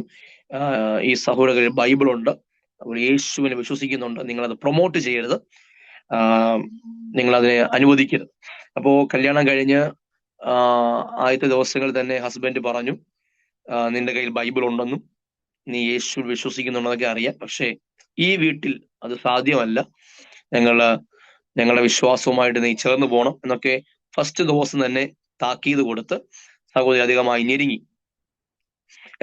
ഈ സഹോദരൻ ബൈബിൾ ഉണ്ട്, അവർ യേശുവിനെ വിശ്വസിക്കുന്നുണ്ട്, നിങ്ങളത് പ്രൊമോട്ട് ചെയ്യരുത്, നിങ്ങളതിനെ അനുവദിക്കരുത്. അപ്പോ കല്യാണം കഴിഞ്ഞ് ആദ്യത്തെ ദിവസങ്ങളിൽ തന്നെ ഹസ്ബൻഡ് പറഞ്ഞു, നിന്റെ കയ്യിൽ ബൈബിൾ ഉണ്ടെന്നും നീ യേശു വിശ്വസിക്കുന്നുണ്ടെന്നൊക്കെ അറിയാം, പക്ഷെ ഈ വീട്ടിൽ അത് സാധ്യമല്ല, ഞങ്ങളുടെ വിശ്വാസവുമായിട്ട് നീ ചേർന്ന് പോകണം എന്നൊക്കെ ഫസ്റ്റ് ദിവസം തന്നെ താക്കീത് കൊടുത്ത് സഹോദരി അധികമായി ഞെരുങ്ങി.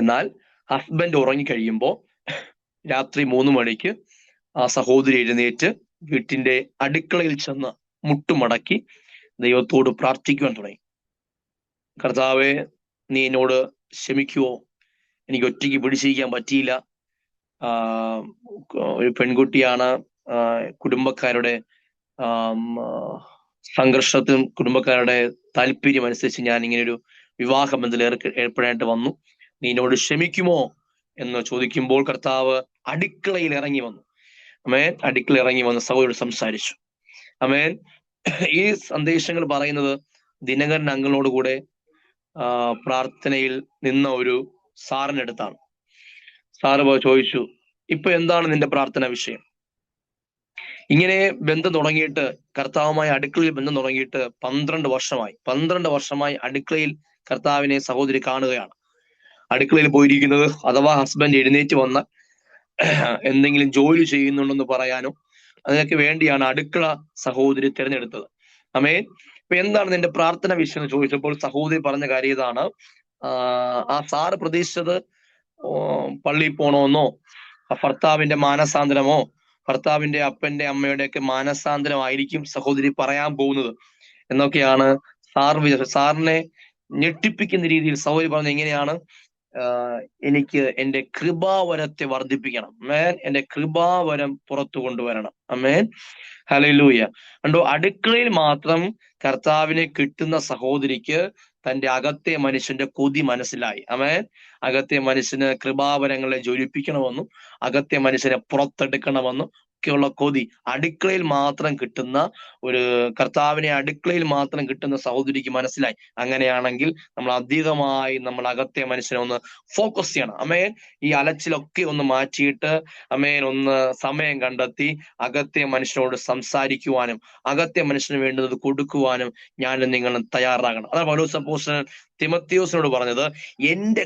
എന്നാൽ ഹസ്ബൻഡ് ഉറങ്ങിക്കഴിയുമ്പോൾ രാത്രി 3 മണിക്ക് ആ സഹോദരി എഴുന്നേറ്റ് വീട്ടിന്റെ അടുക്കളയിൽ ചെന്ന് മുട്ടുമടക്കി ദൈവത്തോട് പ്രാർത്ഥിക്കുവാൻ തുടങ്ങി. കർത്താവേ, നീ എന്നോട് ക്ഷമിക്കുവോ? എനിക്ക് ഒറ്റയ്ക്ക് പിടിച്ചിരിക്കാൻ പറ്റിയില്ല. ഒരു പെൺകുട്ടിയാണ്. കുടുംബക്കാരുടെ സംഘർഷത്തിനും കുടുംബക്കാരുടെ താല്പര്യം അനുസരിച്ച് ഞാൻ ഇങ്ങനെ ഒരു വിവാഹ ബന്ധത്തിൽ ഏർപ്പെടാനായിട്ട് വന്നു, നീ എന്നോട് ക്ഷമിക്കുമോ എന്ന് ചോദിക്കുമ്പോൾ കർത്താവ് അടുക്കളയിൽ ഇറങ്ങി വന്നു. അമേൻ. അടുക്കളയിൽ ഇറങ്ങി വന്ന് സഹോദരൻ സംസാരിച്ചു. അമേൻ. ഈ സന്ദേശങ്ങൾ പറയുന്നത് ദിനകരൻ അങ്കിളിനോട് കൂടെ പ്രാർത്ഥനയിൽ നിന്ന ഒരു സാറിന്റെ അടുത്താണ്. സാറ് ചോദിച്ചു, ഇപ്പൊ എന്താണ് നിന്റെ പ്രാർത്ഥന വിഷയം? ഇങ്ങനെ ബന്ധം തുടങ്ങിയിട്ട്, കർത്താവുമായി അടുക്കളയിൽ ബന്ധം തുടങ്ങിയിട്ട് 12 വർഷമായി അടുക്കളയിൽ കർത്താവിനെ സഹോദരി കാണുകയാണ്. അടുക്കളയിൽ പോയിരിക്കുന്നത് അഥവാ ഹസ്ബൻഡ് എഴുന്നേറ്റ് വന്ന എന്തെങ്കിലും ജോലി ചെയ്യുന്നുണ്ടെന്ന് പറയാനോ അതിനൊക്കെ വേണ്ടിയാണ് അടുക്കള സഹോദരി തിരഞ്ഞെടുത്തത്. അമേൻ. ഇപ്പൊ എന്താണ് നിന്റെ പ്രാർത്ഥന വിഷയം എന്ന് ചോദിച്ചപ്പോൾ സഹോദരി പറഞ്ഞ കാര്യം ഇതാണ്. ആ സാറ് പ്രതീക്ഷിച്ചത് പള്ളിയിൽ പോണോന്നോ, ഭർത്താവിന്റെ മാനസാന്തരമോ, ഭർത്താവിന്റെ അപ്പന്റെ അമ്മയുടെ ഒക്കെ മാനസാന്തരമായിരിക്കും സഹോദരി പറയാൻ പോകുന്നത് എന്നൊക്കെയാണ് സാറിനെ ഞെട്ടിപ്പിക്കുന്ന രീതിയിൽ സഹോദരി പറഞ്ഞത്. എങ്ങനെയാണ്? എനിക്ക് എന്റെ കൃപാവരത്തെ വർദ്ധിപ്പിക്കണം. അമേൻ. എന്റെ കൃപാവരം പുറത്തു കൊണ്ടുവരണം. അമേൻ. ഹല്ലേലൂയ. കണ്ടോ, അടുക്കളയിൽ മാത്രം കർത്താവിനെ കിട്ടുന്ന സഹോദരിക്ക് തന്റെ അകത്തെ മനുഷ്യന്റെ കൊതി മനസ്സിലായി. അമേൻ. അകത്തെ മനുഷ്യന് കൃപാവരങ്ങളെ ജ്വലിപ്പിക്കണമെന്നും അകത്തെ മനുഷ്യനെ പുറത്തെടുക്കണമെന്നും ഒക്കെയുള്ള കൊതി അടുക്കളയിൽ മാത്രം കിട്ടുന്ന ഒരു കർത്താവിനെ അടുക്കളയിൽ മാത്രം കിട്ടുന്ന സഹോദരിക്ക് മനസ്സിലായി. അങ്ങനെയാണെങ്കിൽ നമ്മൾ അധികമായി നമ്മൾ അകത്തെ മനുഷ്യനെ ഒന്ന് ഫോക്കസ് ചെയ്യണം. അമേൻ. ഈ അലച്ചിലൊക്കെ ഒന്ന് മാറ്റിയിട്ട് അമേൻ ഒന്ന് സമയം കണ്ടെത്തി അകത്തെ മനുഷ്യനോട് സംസാരിക്കുവാനും അകത്തെ മനുഷ്യന് വേണ്ടത് കൊടുക്കുവാനും ഞാനും നിങ്ങളും തയ്യാറാകണം. അതാണ് പൗലോസ് അപ്പോസ്തലൻ തിമത്തിയോസിനോട് പറഞ്ഞത്, എന്റെ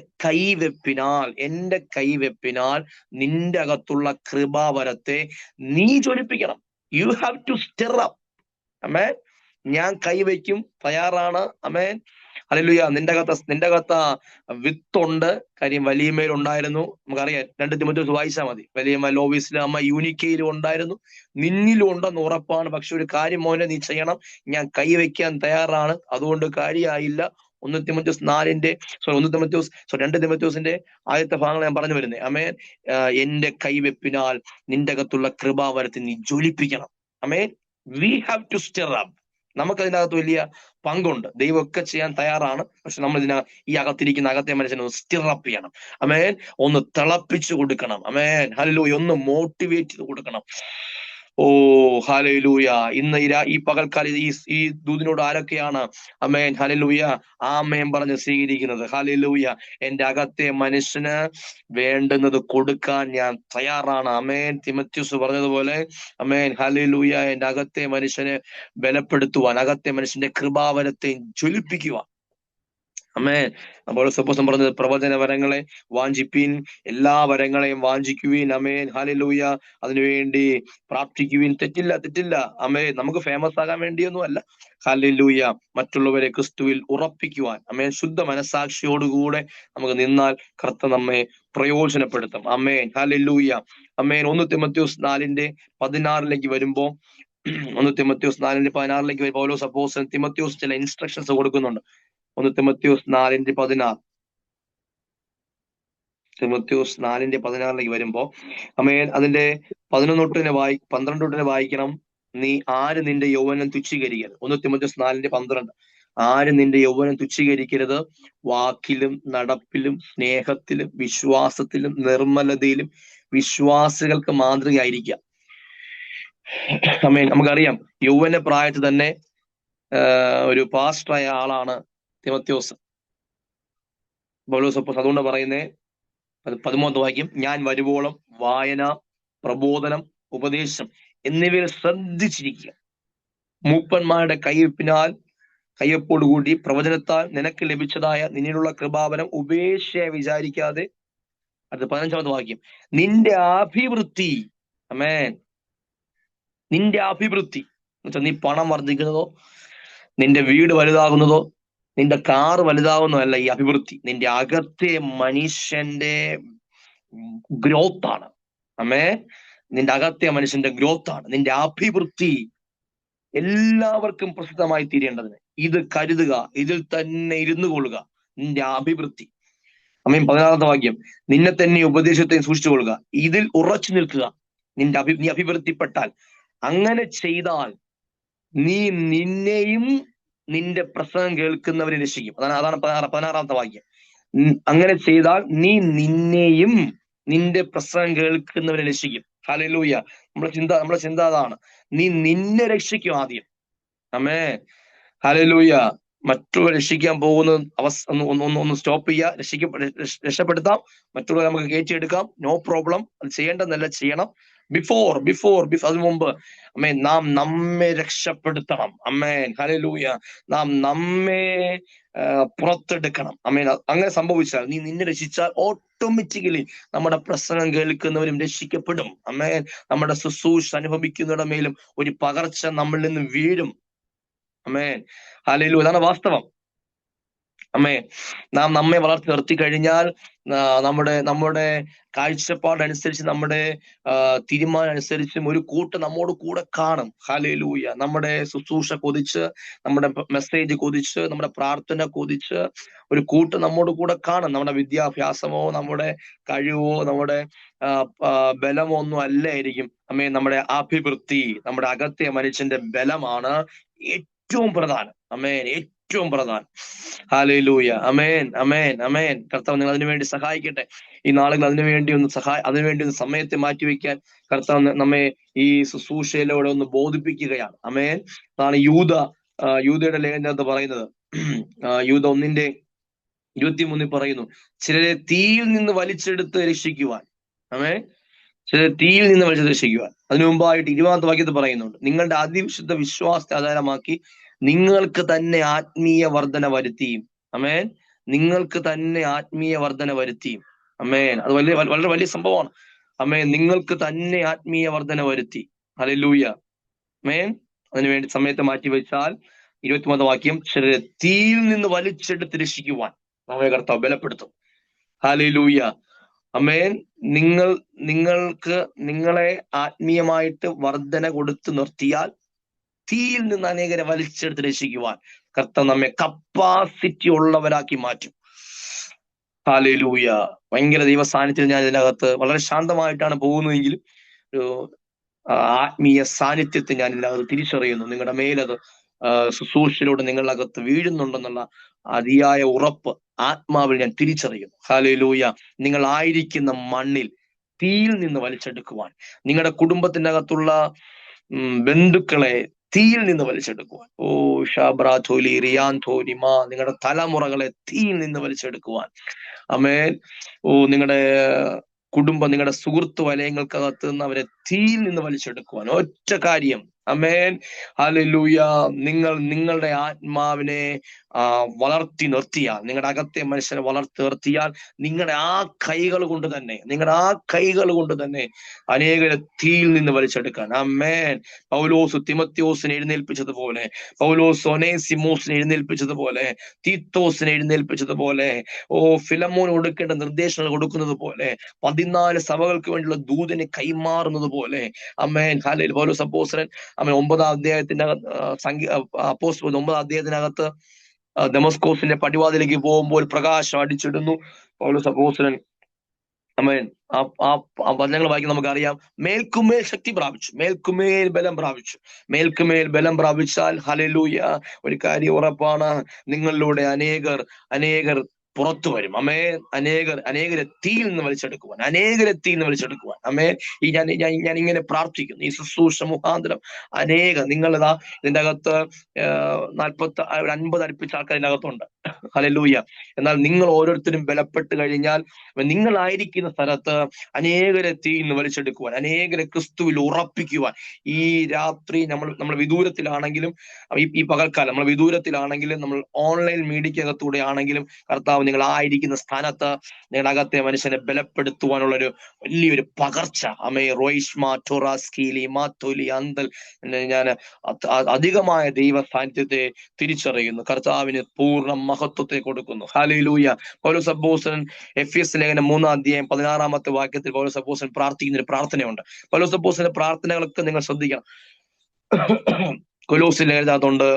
കൈവെപ്പിനാൽ നിന്റെ അകത്തുള്ള കൃപാവരത്തെ നീ ജ്വലിപ്പിക്കണം. You have to stir up. Amen. ഞാൻ കൈവയ്ക്കും, തയ്യാറാണ്. അമേൻ. ഹല്ലേലൂയ. നിന്റെ അകത്ത് വിത്തുണ്ട്. കാര്യം വലിയമേലുണ്ടായിരുന്നു. നമുക്കറിയാം, 2 തിമോഥെയോസ് വായിച്ചാൽ മതി. വലിയമ്മ ലോവീസിലെ അമ്മ യൂനിക്കയിലും ഉണ്ടായിരുന്നു, നിന്നിലും ഉണ്ടെന്ന് ഉറപ്പാണ്. പക്ഷെ ഒരു കാര്യം മോനെ നീ ചെയ്യണം, ഞാൻ കൈവയ്ക്കാൻ തയ്യാറാണ്, അതുകൊണ്ട് കാര്യമായില്ല. 2 തിമോഥെയോസിന്റെ ആദ്യത്തെ ഭാഗങ്ങൾ ഞാൻ പറഞ്ഞു വരുന്നത്. അമേൻ. എന്റെ കൈവെപ്പിനാൽ നിന്റെ അകത്തുള്ള കൃപാവരത്തെ നീ ജ്വലിപ്പിക്കണം. Amen. We have to stir up. നമുക്കതിനകത്ത് വലിയ പങ്കുണ്ട്. ദൈവമൊക്കെ ചെയ്യാൻ തയ്യാറാണ്. പക്ഷെ നമ്മൾ ഈ അകത്തിരിക്കുന്ന അകത്തെ മനുഷ്യനെ ഒന്ന് സ്റ്റിർ അപ്പ് ചെയ്യണം. അമേൻ. ഒന്ന് തിളപ്പിച്ചു കൊടുക്കണം. അമേൻ. ഹല്ലേലൂയ. ഒന്ന് മോട്ടിവേറ്റ് ചെയ്ത് കൊടുക്കണം. ഓ ഹല്ലേലൂയ. ഇന്ന് ഈ പകൽക്കാലം ഈ ദൂതിനോട് ആരൊക്കെയാണ് അമേൻ ഹല്ലേലൂയ ആമേൻ പറഞ്ഞ് സ്വീകരിക്കുന്നത്? ഹല്ലേലൂയ. എന്റെ അകത്തെ മനുഷ്യന് വേണ്ടുന്നത് കൊടുക്കാൻ ഞാൻ തയ്യാറാണ്. അമേൻ. തിമോഥെയോസ് പറഞ്ഞതുപോലെ അമേൻ ഹല്ലേലൂയ. എന്റെ അകത്തെ മനുഷ്യനെ ബലപ്പെടുത്തുവാൻ, അകത്തെ മനുഷ്യന്റെ കൃപാവരത്തെ ജ്വലിപ്പിക്കുവാൻ. അമേൻ. അപ്പോൾ സപ്പോസം പറഞ്ഞത്, പ്രവചന വരങ്ങളെ വാഞ്ചിപ്പീൻ, എല്ലാ വരങ്ങളെയും വാഞ്ചിക്കുവീൻ. അമേൻ ഹല്ലേലൂയ. അതിനുവേണ്ടി പ്രാർത്ഥിക്കുവീൻ. തെറ്റില്ല. അമേൻ. നമുക്ക് ഫേമസ് ആകാൻ വേണ്ടിയൊന്നും അല്ല. ഹല്ലേലൂയ. മറ്റുള്ളവരെ ക്രിസ്തുവിൽ ഉറപ്പിക്കുവാൻ. അമേൻ. ശുദ്ധ മനസാക്ഷിയോടുകൂടെ നമുക്ക് നിന്നാൽ കർത്താവ് നമ്മെ പ്രയോജനപ്പെടുത്തും. അമേൻ ഹല്ലേലൂയ. അമേൻ. 1 തിമോഥെയോസ് 4:16 വരുമ്പോ 1 തിമോഥെയോസ് 4:16 പൗലോസ് അപ്പോസ്തലൻ തിമോഥെയോസ് ചില ഇൻസ്ട്രക്ഷൻസ് കൊടുക്കുന്നുണ്ട്. 1 തിമോഥെയോസ് 4:16 തിമോഥെയോസ് 4:16 വരുമ്പോ അമേൻ അതിന്റെ 12 തൊട്ടിനെ വായിക്കണം. നീ ആര് നിന്റെ യൗവനം തുച്ഛീകരിക്കരുത്. 1 തിമോഥെയോസ് 4:12 ആര് നിന്റെ യൗവനം തുച്ഛീകരിക്കരുത്, വാക്കിലും നടപ്പിലും സ്നേഹത്തിലും വിശ്വാസത്തിലും നിർമ്മലതയിലും വിശ്വാസികൾക്ക് മാതൃകയായിരിക്കുക. അമേൻ. നമുക്കറിയാം, യൗവന പ്രായത്തിൽ തന്നെ ഒരു പാസ്റ്ററായ ആളാണ് തിമോഥെയോസ്. പൗലോസ് അതുകൊണ്ട് പറയുന്നേ 13 വാക്യം, ഞാൻ വരുവോളം വായന, പ്രബോധനം, ഉപദേശം എന്നിവയിൽ ശ്രദ്ധിച്ചിരിക്കുക. മൂപ്പന്മാരുടെ കയ്യൊപ്പോടുകൂടി പ്രവചനത്താൽ നിനക്ക് ലഭിച്ചതായ നിന്നിലുള്ള കൃപാവരം ഉപേക്ഷയെ വിചാരിക്കാതെ. അത് 15 വാക്യം, നിന്റെ അഭിവൃദ്ധി. അമേൻ. നിന്റെ അഭിവൃദ്ധി എന്ന് വെച്ചാൽ നീ പണം വർദ്ധിക്കുന്നതോ, നിന്റെ വീട് വലുതാകുന്നതോ, നിന്റെ കാറ് വലുതാകുന്നതല്ല ഈ അഭിവൃദ്ധി. നിന്റെ അകത്തെ മനുഷ്യന്റെ ഗ്രോത്ത് ആണ്. അമേ. നിന്റെ അകത്തെ മനുഷ്യന്റെ ഗ്രോത്ത് ആണ് നിന്റെ അഭിവൃദ്ധി. എല്ലാവർക്കും പ്രസിദ്ധമായി തീരേണ്ടതിന് ഇത് കരുതുക, ഇതിൽ തന്നെ ഇരുന്നു കൊള്ളുക. നിന്റെ അഭിവൃദ്ധി. അമ്മയും 16-ാമത്തെ വാക്യം, നിന്നെ തന്നെ ഉപദേശത്തെ സൂക്ഷിച്ചു കൊള്ളുക, ഇതിൽ ഉറച്ചു നിൽക്കുക, നീ അഭിവൃദ്ധിപ്പെട്ടാൽ. അങ്ങനെ ചെയ്താൽ നീ നിന്നെയും നിന്റെ പ്രസംഗം കേൾക്കുന്നവരെ രക്ഷിക്കും. അതാണ് 16-ാമത്തെ വാക്യം. അങ്ങനെ ചെയ്താൽ നീ നിന്നെയും നിന്റെ പ്രസംഗം കേൾക്കുന്നവരെ രക്ഷിക്കും. ഹല്ലേലൂയ. നമ്മുടെ ചിന്ത അതാണ്. നീ നിന്നെ രക്ഷിക്കും ആദ്യം. ആമേൻ. ഹല്ലേലൂയ. മറ്റുള്ളവരെ രക്ഷിക്കാൻ പോകുന്ന ഒന്ന് സ്റ്റോപ്പ് ചെയ്യുക. രക്ഷപ്പെടുത്താം, മറ്റുള്ളവരെ നമുക്ക് കയറ്റിയെടുക്കാം, നോ പ്രോബ്ലം. അത് ചെയ്യേണ്ടതെന്നല്ല, ചെയ്യണം. ബിഫോർ അതിനു മുമ്പ് അമ്മേൻ നാം നമ്മെ രക്ഷപ്പെടുത്തണം. അമ്മേൻ. ഹല്ലേലൂയ. നാം നമ്മെ പുറത്തെടുക്കണം. അമ്മേൻ. അങ്ങനെ സംഭവിച്ചാൽ, നീ നിന്നെ രക്ഷിച്ചാൽ ഓട്ടോമാറ്റിക്കലി നമ്മുടെ പ്രസംഗം കേൾക്കുന്നവരും രക്ഷിക്കപ്പെടും. അമ്മേൻ. നമ്മുടെ ശുശ്രൂഷ അനുഭവിക്കുന്നവരുടെ മേലും ഒരു പകർച്ച നമ്മളിൽ നിന്ന് വീഴും. അമ്മേൻ. ഹല്ലേലൂയ. അതാണ് വാസ്തവം. അമ്മേ, നാം നമ്മെ വളർത്തി നിർത്തി കഴിഞ്ഞാൽ നമ്മുടെ കാഴ്ചപ്പാടനുസരിച്ച്, നമ്മുടെ തീരുമാനം അനുസരിച്ചും ഒരു കൂട്ട് നമ്മോട് കൂടെ കാണും. ഹല്ലേലൂയ. നമ്മുടെ ശുശ്രൂഷ കൊതിച്ച്, നമ്മുടെ മെസ്സേജ് കൊതിച്ച്, നമ്മുടെ പ്രാർത്ഥന കൊതിച്ച് ഒരു കൂട്ട് നമ്മോട് കൂടെ കാണും. നമ്മുടെ വിദ്യാഭ്യാസമോ നമ്മുടെ കഴിവോ നമ്മുടെ ബലമോ ഒന്നും അല്ലായിരിക്കും. അമ്മേ, നമ്മുടെ അഭിവൃദ്ധി, നമ്മുടെ അകത്തെ മനുഷ്യന്റെ ബലമാണ് ഏറ്റവും പ്രധാനം. അമേൻ. ഏറ്റവും പ്രധാനം. ഹല്ലേലൂയ. അമേൻ, അമേൻ, അമേൻ. കർത്താവ് നിങ്ങൾ അതിനുവേണ്ടി സഹായിക്കട്ടെ. ഈ നാളുകൾ അതിനുവേണ്ടി ഒന്ന് സമയത്തെ മാറ്റിവെക്കാൻ കർത്താവ് നമ്മെ ഈ ശുശ്രൂഷയിലൂടെ ഒന്ന് ബോധിപ്പിക്കുകയാണ്. അമേൻ. അതാണ് യൂദയുടെ ലേഖനത്ത് പറയുന്നത്. യൂദ 1:23 പറയുന്നു, ചിലരെ തീയിൽ നിന്ന് വലിച്ചെടുത്ത് രക്ഷിക്കുവാൻ. അമേൻ. ചിലരെ തീയിൽ നിന്ന് വലിച്ചെടുത്ത് രക്ഷിക്കുവാൻ. അതിനു മുമ്പായിട്ട് 20-ാമത്തെ വാക്യത്തിൽ പറയുന്നുണ്ട്, നിങ്ങളുടെ അതിവിശുദ്ധ വിശ്വാസത്തെ ആധാരമാക്കി നിങ്ങൾക്ക് തന്നെ ആത്മീയ വർധന വരുത്തിയും. അമേൻ. നിങ്ങൾക്ക് തന്നെ ആത്മീയ വർധന വരുത്തിയും. അമേൻ. അത് വളരെ വലിയ സംഭവമാണ്. അമേൻ. നിങ്ങൾക്ക് തന്നെ ആത്മീയ വർധന വരുത്തി. ഹല്ലേലൂയ. അമേൻ. അതിനുവേണ്ടി സമയത്ത് മാറ്റി വെച്ചാൽ 23-ാമത്തെ വാക്യം, ചിലരെ തീയിൽ നിന്ന് വലിച്ചെടുത്ത് രക്ഷിക്കുവാൻ നമ്മെ കർത്താവ് ബലപ്പെടുത്തും. ഹല്ലേലൂയ. അമേൻ. നിങ്ങളെ ആത്മീയമായിട്ട് വർധന കൊടുത്ത് നിർത്തിയാൽ തീയിൽ നിന്ന് അനേകരെ വലിച്ചെടുത്ത് രക്ഷിക്കുവാൻ കർത്താവ് നമ്മെ കപ്പാസിറ്റി ഉള്ളവരാക്കി മാറ്റും. ഹല്ലേലൂയ. ഭയങ്കര ദൈവ സാന്നിധ്യം. ഞാൻ ഇതിനകത്ത് വളരെ ശാന്തമായിട്ടാണ് പോകുന്നതെങ്കിലും ഒരു ആത്മീയ സാന്നിധ്യത്തെ ഞാൻ ഇതിനകത്ത് തിരിച്ചറിയുന്നു. നിങ്ങളുടെ മേലത് ശുശ്രൂഷയിലൂടെ നിങ്ങളകത്ത് വീഴുന്നുണ്ടെന്നുള്ള അതിയായ ഉറപ്പ് ആത്മാവിൽ ഞാൻ തിരിച്ചറിയുന്നു. ഹല്ലേലൂയ. നിങ്ങൾ ആയിരിക്കുന്ന മണ്ണിൽ തീയിൽ നിന്ന് വലിച്ചെടുക്കുവാൻ, നിങ്ങളുടെ കുടുംബത്തിന്റെ അകത്തുള്ള ബന്ധുക്കളെ തീയിൽ നിന്ന് വലിച്ചെടുക്കുവാൻ, ഷാബ്രാഥോലി റിയാൻഥോലിമ, നിങ്ങളുടെ തലമുറകളെ തീയിൽ നിന്ന് വലിച്ചെടുക്കുവാൻ. അമേൻ. നിങ്ങളുടെ കുടുംബം, നിങ്ങളുടെ സുഹൃത്ത് വലയങ്ങൾക്കകത്ത് നിന്ന് അവരെ തീയിൽ നിന്ന് വലിച്ചെടുക്കുവാൻ ഒറ്റ കാര്യം. അമേൻ. ഹല്ലേലൂയ. നിങ്ങളുടെ ആത്മാവിനെ വളർത്തി നിർത്തിയാൽ, നിങ്ങളുടെ അകത്തെ മനുഷ്യനെ വളർത്തി നിർത്തിയാൽ, നിങ്ങളുടെ ആ കൈകൾ കൊണ്ട് തന്നെ അനേകരെ തീയിൽ നിന്ന് വലിച്ചെടുക്കാൻ. അമേൻ. പൗലോസ് തിമത്യോസിനെ എഴുന്നേൽപ്പിച്ചതുപോലെ, പൗലോസ് ഒനേസിമോസിനെ എഴുന്നേൽപ്പിച്ചതുപോലെ, തീത്തോസിനെ എഴുന്നേൽപ്പിച്ചതുപോലെ, ഫിലമോന് കൊടുക്കേണ്ട നിർദ്ദേശങ്ങൾ കൊടുക്കുന്നത് പോലെ, 14 സഭകൾക്ക് വേണ്ടിയുള്ള ദൂതനെ കൈമാറുന്നത് പോലെ. അമേൻ. ഹല്ലേലൂയ. പൗലോസ് അപ്പോസ്തലൻ 9-ാം അധ്യായത്തിനകത്ത് ദമസ്കോസിന്റെ പടിവാതിലേക്ക് പോകുമ്പോൾ പ്രകാശം അടിച്ചിടുന്നു. പൗലോസ് അപ്പോസ്തലൻ അമേൻ. ആ വചനങ്ങൾ വായിക്കുന്ന നമുക്കറിയാം, മേൽക്കുമേൽ ശക്തി പ്രാപിച്ചു, മേൽക്കുമേൽ ബലം പ്രാപിച്ചാൽ, ഹല്ലേലൂയ, ഒരു കാര്യം ഉറപ്പാണ്, നിങ്ങളിലൂടെ അനേകർ പുറത്തു വരും. അമേൻ. അനേകരെ തീയിൽ നിന്ന് വലിച്ചെടുക്കുവാൻ. അമേൻ. ഞാൻ ഇങ്ങനെ പ്രാർത്ഥിക്കുന്നു, ഈ ശുശ്രൂഷ മുഖാന്തരം നിങ്ങളിതാ ഇതിന്റെ അകത്ത് 50 അടുപ്പിച്ച ആൾക്കാർ ഇതിനകത്തുണ്ട്. ഹല്ലേലൂയ. എന്നാൽ നിങ്ങൾ ഓരോരുത്തരും ബലപ്പെട്ട് കഴിഞ്ഞാൽ, നിങ്ങളായിരിക്കുന്ന സ്ഥലത്ത് അനേകരെ തീയിൽ നിന്ന് വലിച്ചെടുക്കുവാൻ, അനേകരെ ക്രിസ്തുവിൽ ഉറപ്പിക്കുവാൻ. ഈ രാത്രി നമ്മൾ വിദൂരത്തിലാണെങ്കിലും, ഈ പകൽക്കാലം നമ്മൾ വിദൂരത്തിലാണെങ്കിലും, നമ്മൾ ഓൺലൈൻ മീഡിയക്കകത്തൂടെ ആണെങ്കിലും, കർത്താവ് നിങ്ങളായിരിക്കുന്ന സ്ഥാനത്ത് നിങ്ങളുടെ അകത്തെ മനുഷ്യനെ ബലപ്പെടുത്തുവാനുള്ളൊരു വലിയൊരു പകർച്ച. അമേ റോയിഷ്മ ടൊറാസ്കീലി മാത്തോലി അന്തൽ. ഞാൻ അധികമായ ദൈവ സാന്നിധ്യത്തെ തിരിച്ചറിയുന്നു. കർത്താവിന് പൂർണ്ണ മഹത്വത്തെ കൊടുക്കുന്നു. ഹല്ലേലൂയ. പൗലോസ് അപ്പോസ്തലൻ എഫെസ്യ ലേഖനം 3-ാം അധ്യായം 16-ാമത്തെ വാക്യത്തിൽ പൗലോസ് അപ്പോസ്തലൻ പ്രാർത്ഥിക്കുന്ന ഒരു പ്രാർത്ഥനയുണ്ട്. പൗലോസ് അപ്പോസ്തലന്റെ പ്രാർത്ഥനകളൊക്കെ നിങ്ങൾ ശ്രദ്ധിക്കണം. കൊലോസ്യർ ലേഖനത്തിനകത്തുണ്ട്,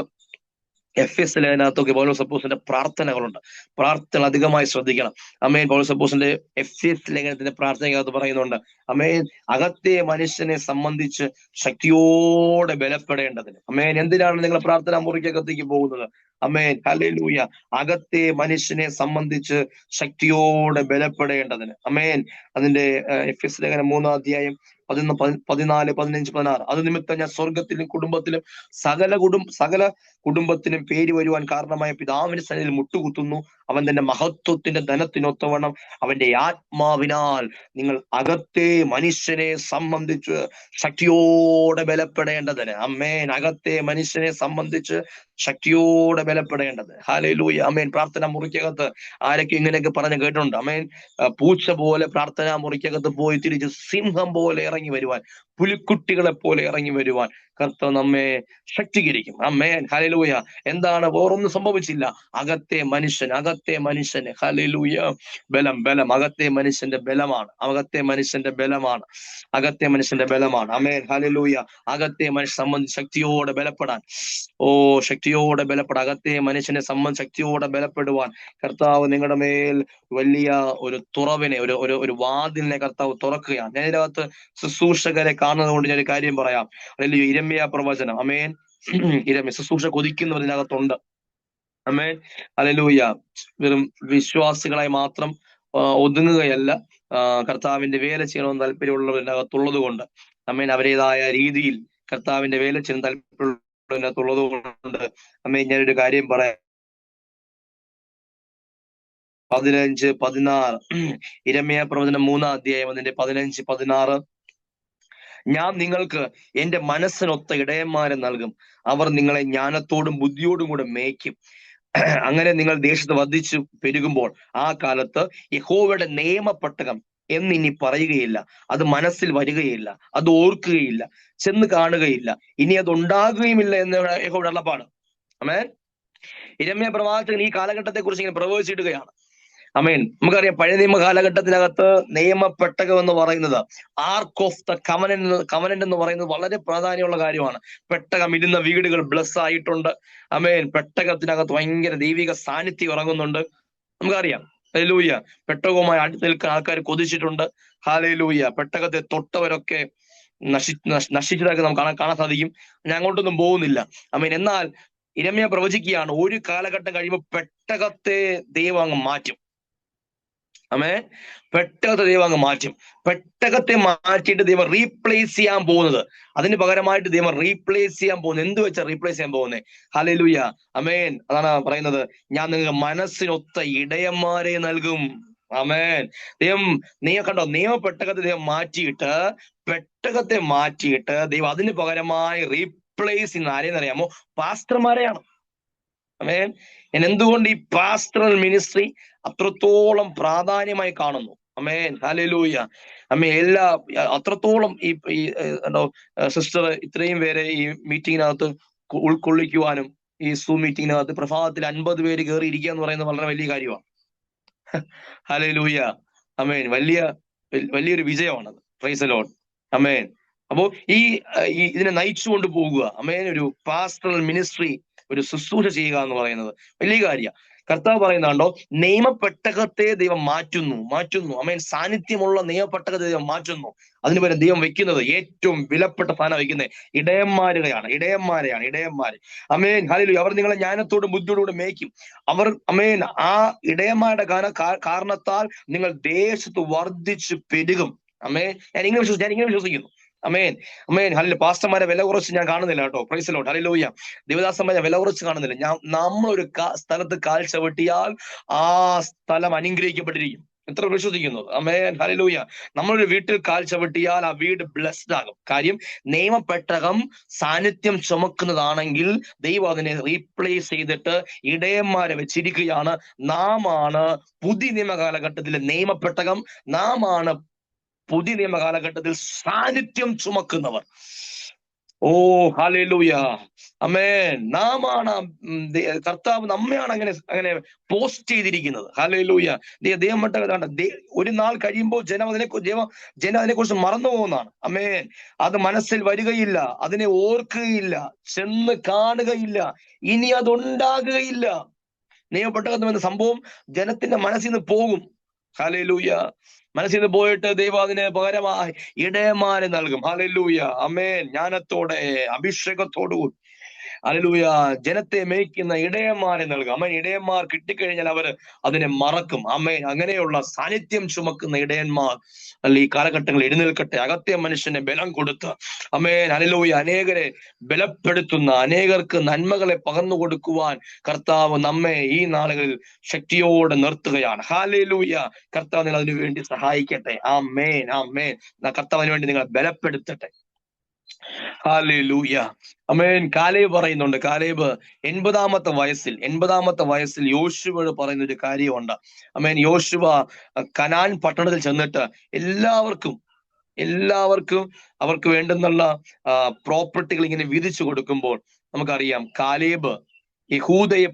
FS ലേഖനകത്തൊക്കെ പൗലോസ് അപ്പോസ്തലന്റെ പ്രാർത്ഥനകളുണ്ട്. പ്രാർത്ഥന അധികമായി ശ്രദ്ധിക്കണം. അമേൻ. പൗലോസ് അപ്പോസ്തലന്റെ FS ലേഖനത്തിന്റെ പ്രാർത്ഥനയ്ക്കകത്ത് പറയുന്നുണ്ട്, അമേൻ, അകത്തെ മനുഷ്യനെ സംബന്ധിച്ച് ശക്തിയോടെ ബലപ്പെടേണ്ടതിന്. അമേൻ. എന്തിനാണ് നിങ്ങൾ പ്രാർത്ഥനാ മുറിക്കകത്തേക്ക് പോകുന്നത്? അമേൻ, ഹല്ലേലൂയ. അകത്തെ മനുഷ്യനെ സംബന്ധിച്ച് ശക്തിയോടെ ബലപ്പെടേണ്ടതിന്. അമേൻ. അതിന്റെ FS ലേഖനം 3-ാം അധ്യായം 14, 15, 16. അത് നിമിത്തം ഞാൻ സ്വർഗത്തിലും കുടുംബത്തിലും സകല കുടുംബത്തിനും പേര് വരുവാൻ കാരണമായ പിതാവിന്റെ സന്നിധിയിൽ മുട്ടുകുത്തുന്നു. അവൻ തന്റെ മഹത്വത്തിന്റെ ധനത്തിനൊത്തവണ്ണം അവന്റെ ആത്മാവിനാൽ നിങ്ങൾ അകത്തെ മനുഷ്യനെ സംബന്ധിച്ച് ശക്തിയോടെ ബലപ്പെടേണ്ടതിന്. അമ്മേൻ. അകത്തെ മനുഷ്യനെ സംബന്ധിച്ച് ശക്തിയോടെ ബലപ്പെടേണ്ടത്. ഹല്ലേലൂയ. അമേൻ. പ്രാർത്ഥന മുറിക്കകത്ത് ആരൊക്കെ ഇങ്ങനെയൊക്കെ പറഞ്ഞ് കേട്ടിട്ടുണ്ട്? അമേൻ. പൂച്ച പോലെ പ്രാർത്ഥനാ മുറിക്കകത്ത് പോയി തിരിച്ച് സിംഹം പോലെ ഇറങ്ങി വരുവാൻ, പുലിക്കുട്ടികളെ പോലെ ഇറങ്ങി വരുവാൻ കർത്താവ് നമ്മെ ശക്തീകരിക്കും. അമേൻ. ഹല്ലേലൂയ. എന്താണ്? വേറൊന്നും സംഭവിച്ചില്ല. അകത്തെ മനുഷ്യന് ഹല്ലേലൂയ ബലം അകത്തെ മനുഷ്യന്റെ ബലമാണ്. അകത്തെ മനുഷ്യന്റെ ബലമാണ്. അമേൻ. ഹല്ലേലൂയ. അകത്തെ മനുഷ്യനെ സംബന്ധിച്ച് ശക്തിയോടെ ബലപ്പെടാൻ, ശക്തിയോടെ ബലപ്പെടാൻ, അകത്തെ മനുഷ്യനെ സംബന്ധിച്ച് ശക്തിയോടെ ബലപ്പെടുവാൻ കർത്താവ് നിങ്ങളുടെ മേൽ വലിയ ഒരു തുറവിനെ, ഒരു വാതിലിനെ കർത്താവ് തുറക്കുകയാണ്. ഞാൻ ഇതിനകത്ത് ശുശ്രൂഷകരെ കാണുന്നത് കൊണ്ട് ഞാൻ ഒരു കാര്യം പറയാം. അല്ലെങ്കിൽ ഇരമ്യ പ്രവചനം, അമേൻ, ശുശ്രൂഷ കൊതിക്കുന്നവരിനകത്തുണ്ട്. അമേൻ. ഹല്ലേലൂയ. വെറും വിശ്വാസികളായി മാത്രം ഒതുങ്ങുകയല്ല, കർത്താവിന്റെ വേല ചെയ്യണമെന്ന് താല്പര്യമുള്ളവരിനകത്തുള്ളത് കൊണ്ട്, അമേൻ, അവരുടേതായ രീതിയിൽ കർത്താവിന്റെ വേല ചെയ്യാൻ താല്പര്യമുള്ളതിനകത്തുള്ളത് കൊണ്ട്, അമേൻ, ഞാനൊരു കാര്യം പറയാം. 15, 16 ഇരമ്യ പ്രവചനം 3-ാം അധ്യായം അതിന്റെ 15, 16. ഞാൻ നിങ്ങൾക്ക് എന്റെ മനസ്സിനൊത്ത ഇടയന്മാരെ നൽകും, അവർ നിങ്ങളെ ജ്ഞാനത്തോടും ബുദ്ധിയോടും കൂടെ മേയ്ക്കും. അങ്ങനെ നിങ്ങൾ ദേശത്ത് വർദ്ധിച്ചു പെരുകുമ്പോൾ ആ കാലത്ത് യഹോവയുടെ നിയമപ്പെട്ടകം എന്നിനി പറയുകയില്ല, അത് മനസ്സിൽ വരികയില്ല, അത് ഓർക്കുകയില്ല, ചെന്ന് കാണുകയില്ല, ഇനി അത് ഉണ്ടാകുകയുമില്ല എന്ന് യഹോവയുടെ അരുളപ്പാട്. ആമേൻ. ഇരമ്യ പ്രവാചകൻ ഈ കാലഘട്ടത്തെ കുറിച്ച് ഇങ്ങനെ പ്രവചിച്ചിടുകയാണ്. അമേൻ. നമുക്കറിയാം, പഴയ നിയമ കാലഘട്ടത്തിനകത്ത് നിയമപ്പെട്ടകം എന്ന് പറയുന്നത്, ആർക്ക് ഓഫ് ദ കവനന്റ് എന്ന് പറയുന്നത് വളരെ പ്രാധാന്യമുള്ള കാര്യമാണ്. പെട്ടകം ഇരുന്ന വീടുകൾ ബ്ലസ് ആയിട്ടുണ്ട്. അമേൻ. പെട്ടകത്തിനകത്ത് ഭയങ്കര ദൈവിക സാന്നിധ്യം ഇറങ്ങുന്നുണ്ട്. നമുക്കറിയാം. ഹല്ലേലൂയ. പെട്ടകവുമായി അടുത്ത് നിൽക്കാൻ ആൾക്കാർ കൊതിച്ചിട്ടുണ്ട്. ഹല്ലേലൂയ. പെട്ടകത്തെ തൊട്ടവരൊക്കെ നശിച്ചതാക്കി നമുക്ക് കാണാൻ സാധിക്കും. ഞാൻ അങ്ങോട്ടൊന്നും പോകുന്നില്ല. അമേൻ. എന്നാൽ ഇരമ്യ പ്രവചിക്കുകയാണ്, ഒരു കാലഘട്ടം കഴിയുമ്പോൾ പെട്ടകത്തെ ദൈവം അങ്ങ് മാറ്റും. അമേൻ. പെട്ടകത്തെ ദൈവം അങ്ങ് മാറ്റും. പെട്ടകത്തെ മാറ്റിയിട്ട് ദൈവം റീപ്ലേസ് ചെയ്യാൻ പോകുന്നത്, അതിന് പകരമായിട്ട് ദൈവം റീപ്ലേസ് ചെയ്യാൻ പോകുന്നത് എന്ത് വെച്ചാൽ റീപ്ലേസ് ചെയ്യാൻ പോകുന്നത്? ഹല്ലേലൂയ. അമേൻ. അതാണ് പറയുന്നത്, ഞാൻ നിങ്ങൾക്ക് മനസ്സിനൊത്ത ഇടയന്മാരെ നൽകും. അമേൻ. ദൈവം കണ്ടോ, നിയമപ്പെട്ടകത്തെ ദൈവം മാറ്റിയിട്ട്, പെട്ടകത്തെ മാറ്റിയിട്ട് ദൈവം അതിന് പകരമായി റീപ്ലേസ് ചെയ്യുന്ന ആരെയെന്നറിയാമോ? പാസ്റ്റർമാരെയാണ്. അമേൻ. ഞാൻ എന്തുകൊണ്ട് ഈ പാസ്റ്ററൽ മിനിസ്ട്രി അത്രത്തോളം പ്രാധാന്യമായി കാണുന്നു? അമേൻ. ഹല്ലേലൂയ. അമ്മേ, അത്രത്തോളം ഈ സിസ്റ്റർ ഇത്രയും പേരെ ഈ മീറ്റിങ്ങിനകത്ത് ഉൾക്കൊള്ളിക്കുവാനും, ഈ സൂം മീറ്റിങ്ങിനകത്ത് പ്രഭാതത്തിൽ 50 പേര് കയറി ഇരിക്കുക എന്ന് പറയുന്നത് വളരെ വലിയ കാര്യമാണ്. ഹല്ലേലൂയ. അമേൻ. വലിയൊരു വിജയമാണത്. Praise the lord. അമേൻ. അപ്പോ ഇതിനെ നയിച്ചുകൊണ്ട് പോകുക, അമേൻ, ഒരു പാസ്റ്ററൽ മിനിസ്ട്രി, ഒരു ശുശ്രൂഷ ചെയ്യുക എന്ന് പറയുന്നത് വലിയ കാര്യമാണ്. കർത്താവ് പറയുന്നുണ്ടോ, നിയമപ്പെട്ടകത്തെ ദൈവം മാറ്റുന്നു. അമേൻ. സാന്നിധ്യമുള്ള നിയമപ്പെട്ടകത്തെ ദൈവം മാറ്റുന്നു. അതിന് പകരം ദൈവം വെക്കുന്നത്, ഏറ്റവും വിലപ്പെട്ട സ്ഥാനം വെക്കുന്നത് ഇടയന്മാര്. അമേൻ. ഹല്ലേലൂയ. അവർ നിങ്ങളെ ജ്ഞാനത്തോടും ബുദ്ധിയോടുകൂടെ മേയ്ക്കും. അവർ, അമേൻ, ആ ഇടയന്മാരുടെ കാരണത്താൽ നിങ്ങൾ ദേശത്ത് വർദ്ധിച്ചു പെരുകും. അമേൻ. ഞാൻ ഇങ്ങനെ വിശ്വസിക്കുന്നു. അമേൻ. ഹല്ലേലൂയ. പാസ്റ്റർമാരെ വില കുറച്ച് ഞാൻ കാണുന്നില്ല കേട്ടോ. Price the Lord. ഹല്ലേലൂയ. ദേവദാസന്മാരെ വില കുറച്ച് കാണുന്നില്ല. നമ്മളൊരു സ്ഥലത്ത് കാൽ ചവിട്ടിയാൽ ആ സ്ഥലം അനുഗ്രഹിക്കപ്പെട്ടിരിക്കും. എത്ര വിശ്വസിക്കുന്നു? അമേൻ. ഹല്ലേലൂയ. നമ്മളൊരു വീട്ടിൽ കാൽ ചവിട്ടിയാൽ ആ വീട് ബ്ലെസ്ഡ് ആകും. കാര്യം, നിയമപ്പെട്ടകം സാന്നിധ്യം ചുമക്കുന്നതാണെങ്കിൽ ദൈവം അതിനെ റീപ്ലേസ് ചെയ്തിട്ട് ഇടയന്മാരെ വെച്ചിരിക്കുകയാണ്. നാമാണ് പുതിയ നിയമ കാലഘട്ടത്തിലെ നിയമപ്പെട്ടകം. നാമാണ് പുതിയ നിയമ കാലഘട്ടത്തിൽ സാന്നിധ്യം ചുമക്കുന്നവർ. ഓ ഹല്ലേലൂയ, ആമേൻ. നാമാണ് കർത്താവ് നമ്മയാണ് അങ്ങനെ അങ്ങനെ പോസ്റ്റ് ചെയ്തിരിക്കുന്നത്. ഹല്ലേലൂയ. ദൈവം ഒരു നാൾ കഴിയുമ്പോൾ ജനം അതിനെക്കുറിച്ച് മറന്നു പോകുന്നതാണ്. ആമേൻ. അത് മനസ്സിൽ വരികയില്ല, അതിനെ ഓർക്കുകയില്ല, ചെന്ന് കാണുകയില്ല, ഇനി അതുണ്ടാകുകയില്ല. നിയമപ്പെട്ടകം എന്ന സംഭവം ജനത്തിന്റെ മനസ്സിൽ നിന്ന് പോകും. ഹല്ലേലൂയ. മനസ്സിൽ നിന്ന് പോയിട്ട് ദൈവം അതിന് പകരമായി ഇടയന്മാരെ നൽകും. ഹല്ലേലൂയ, ആമേൻ. ജ്ഞാനത്തോടെ, അഭിഷേകത്തോടുകൂടി ഹല്ലേലൂയ ജനത്തെ മേയ്ക്കുന്ന ഇടയന്മാരെ നൽകും. ആമേൻ. ഇടയന്മാർ കിട്ടിക്കഴിഞ്ഞാൽ അവർ അതിനെ മറക്കും. ആമേൻ. അങ്ങനെയുള്ള സാന്നിധ്യം ചുമക്കുന്ന ഇടയന്മാർ അല്ല ഈ കാലഘട്ടങ്ങളിൽ എഴുന്നേൽക്കട്ടെ. അകത്തെ മനുഷ്യനെ ബലം കൊടുത്ത് ആമേൻ ഹല്ലേലൂയ അനേകരെ ബലപ്പെടുത്തുന്ന, അനേകർക്ക് നന്മകളെ പകർന്നു കൊടുക്കുവാൻ കർത്താവ് നമ്മെ ഈ നാളുകളിൽ ശക്തിയോടെ നിർത്തുകയാണ്. ഹല്ലേലൂയ. കർത്താവ് നിങ്ങൾ അതിനു വേണ്ടി സഹായിക്കട്ടെ. ആമേൻ, ആമേൻ. കർത്താവിന് വേണ്ടി നിങ്ങളെ ബലപ്പെടുത്തട്ടെ. ഹല്ലേലൂയ, ആമേൻ. കാലേബ് പറയുന്നുണ്ട്. കാലേബ് 80-ാമത്തെ വയസ്സിൽ യോശുവയോട് പറയുന്ന ഒരു കാര്യമുണ്ട്. ആമേൻ. യോശുവ കനാൻ പട്ടണത്തിൽ ചെന്നിട്ട് എല്ലാവർക്കും അവർക്ക് വേണ്ടുന്നുള്ള പ്രോപ്പർട്ടികൾ ഇങ്ങനെ വീതിച്ചു കൊടുക്കുമ്പോൾ നമുക്കറിയാം കാലേബ് യഹൂദയെ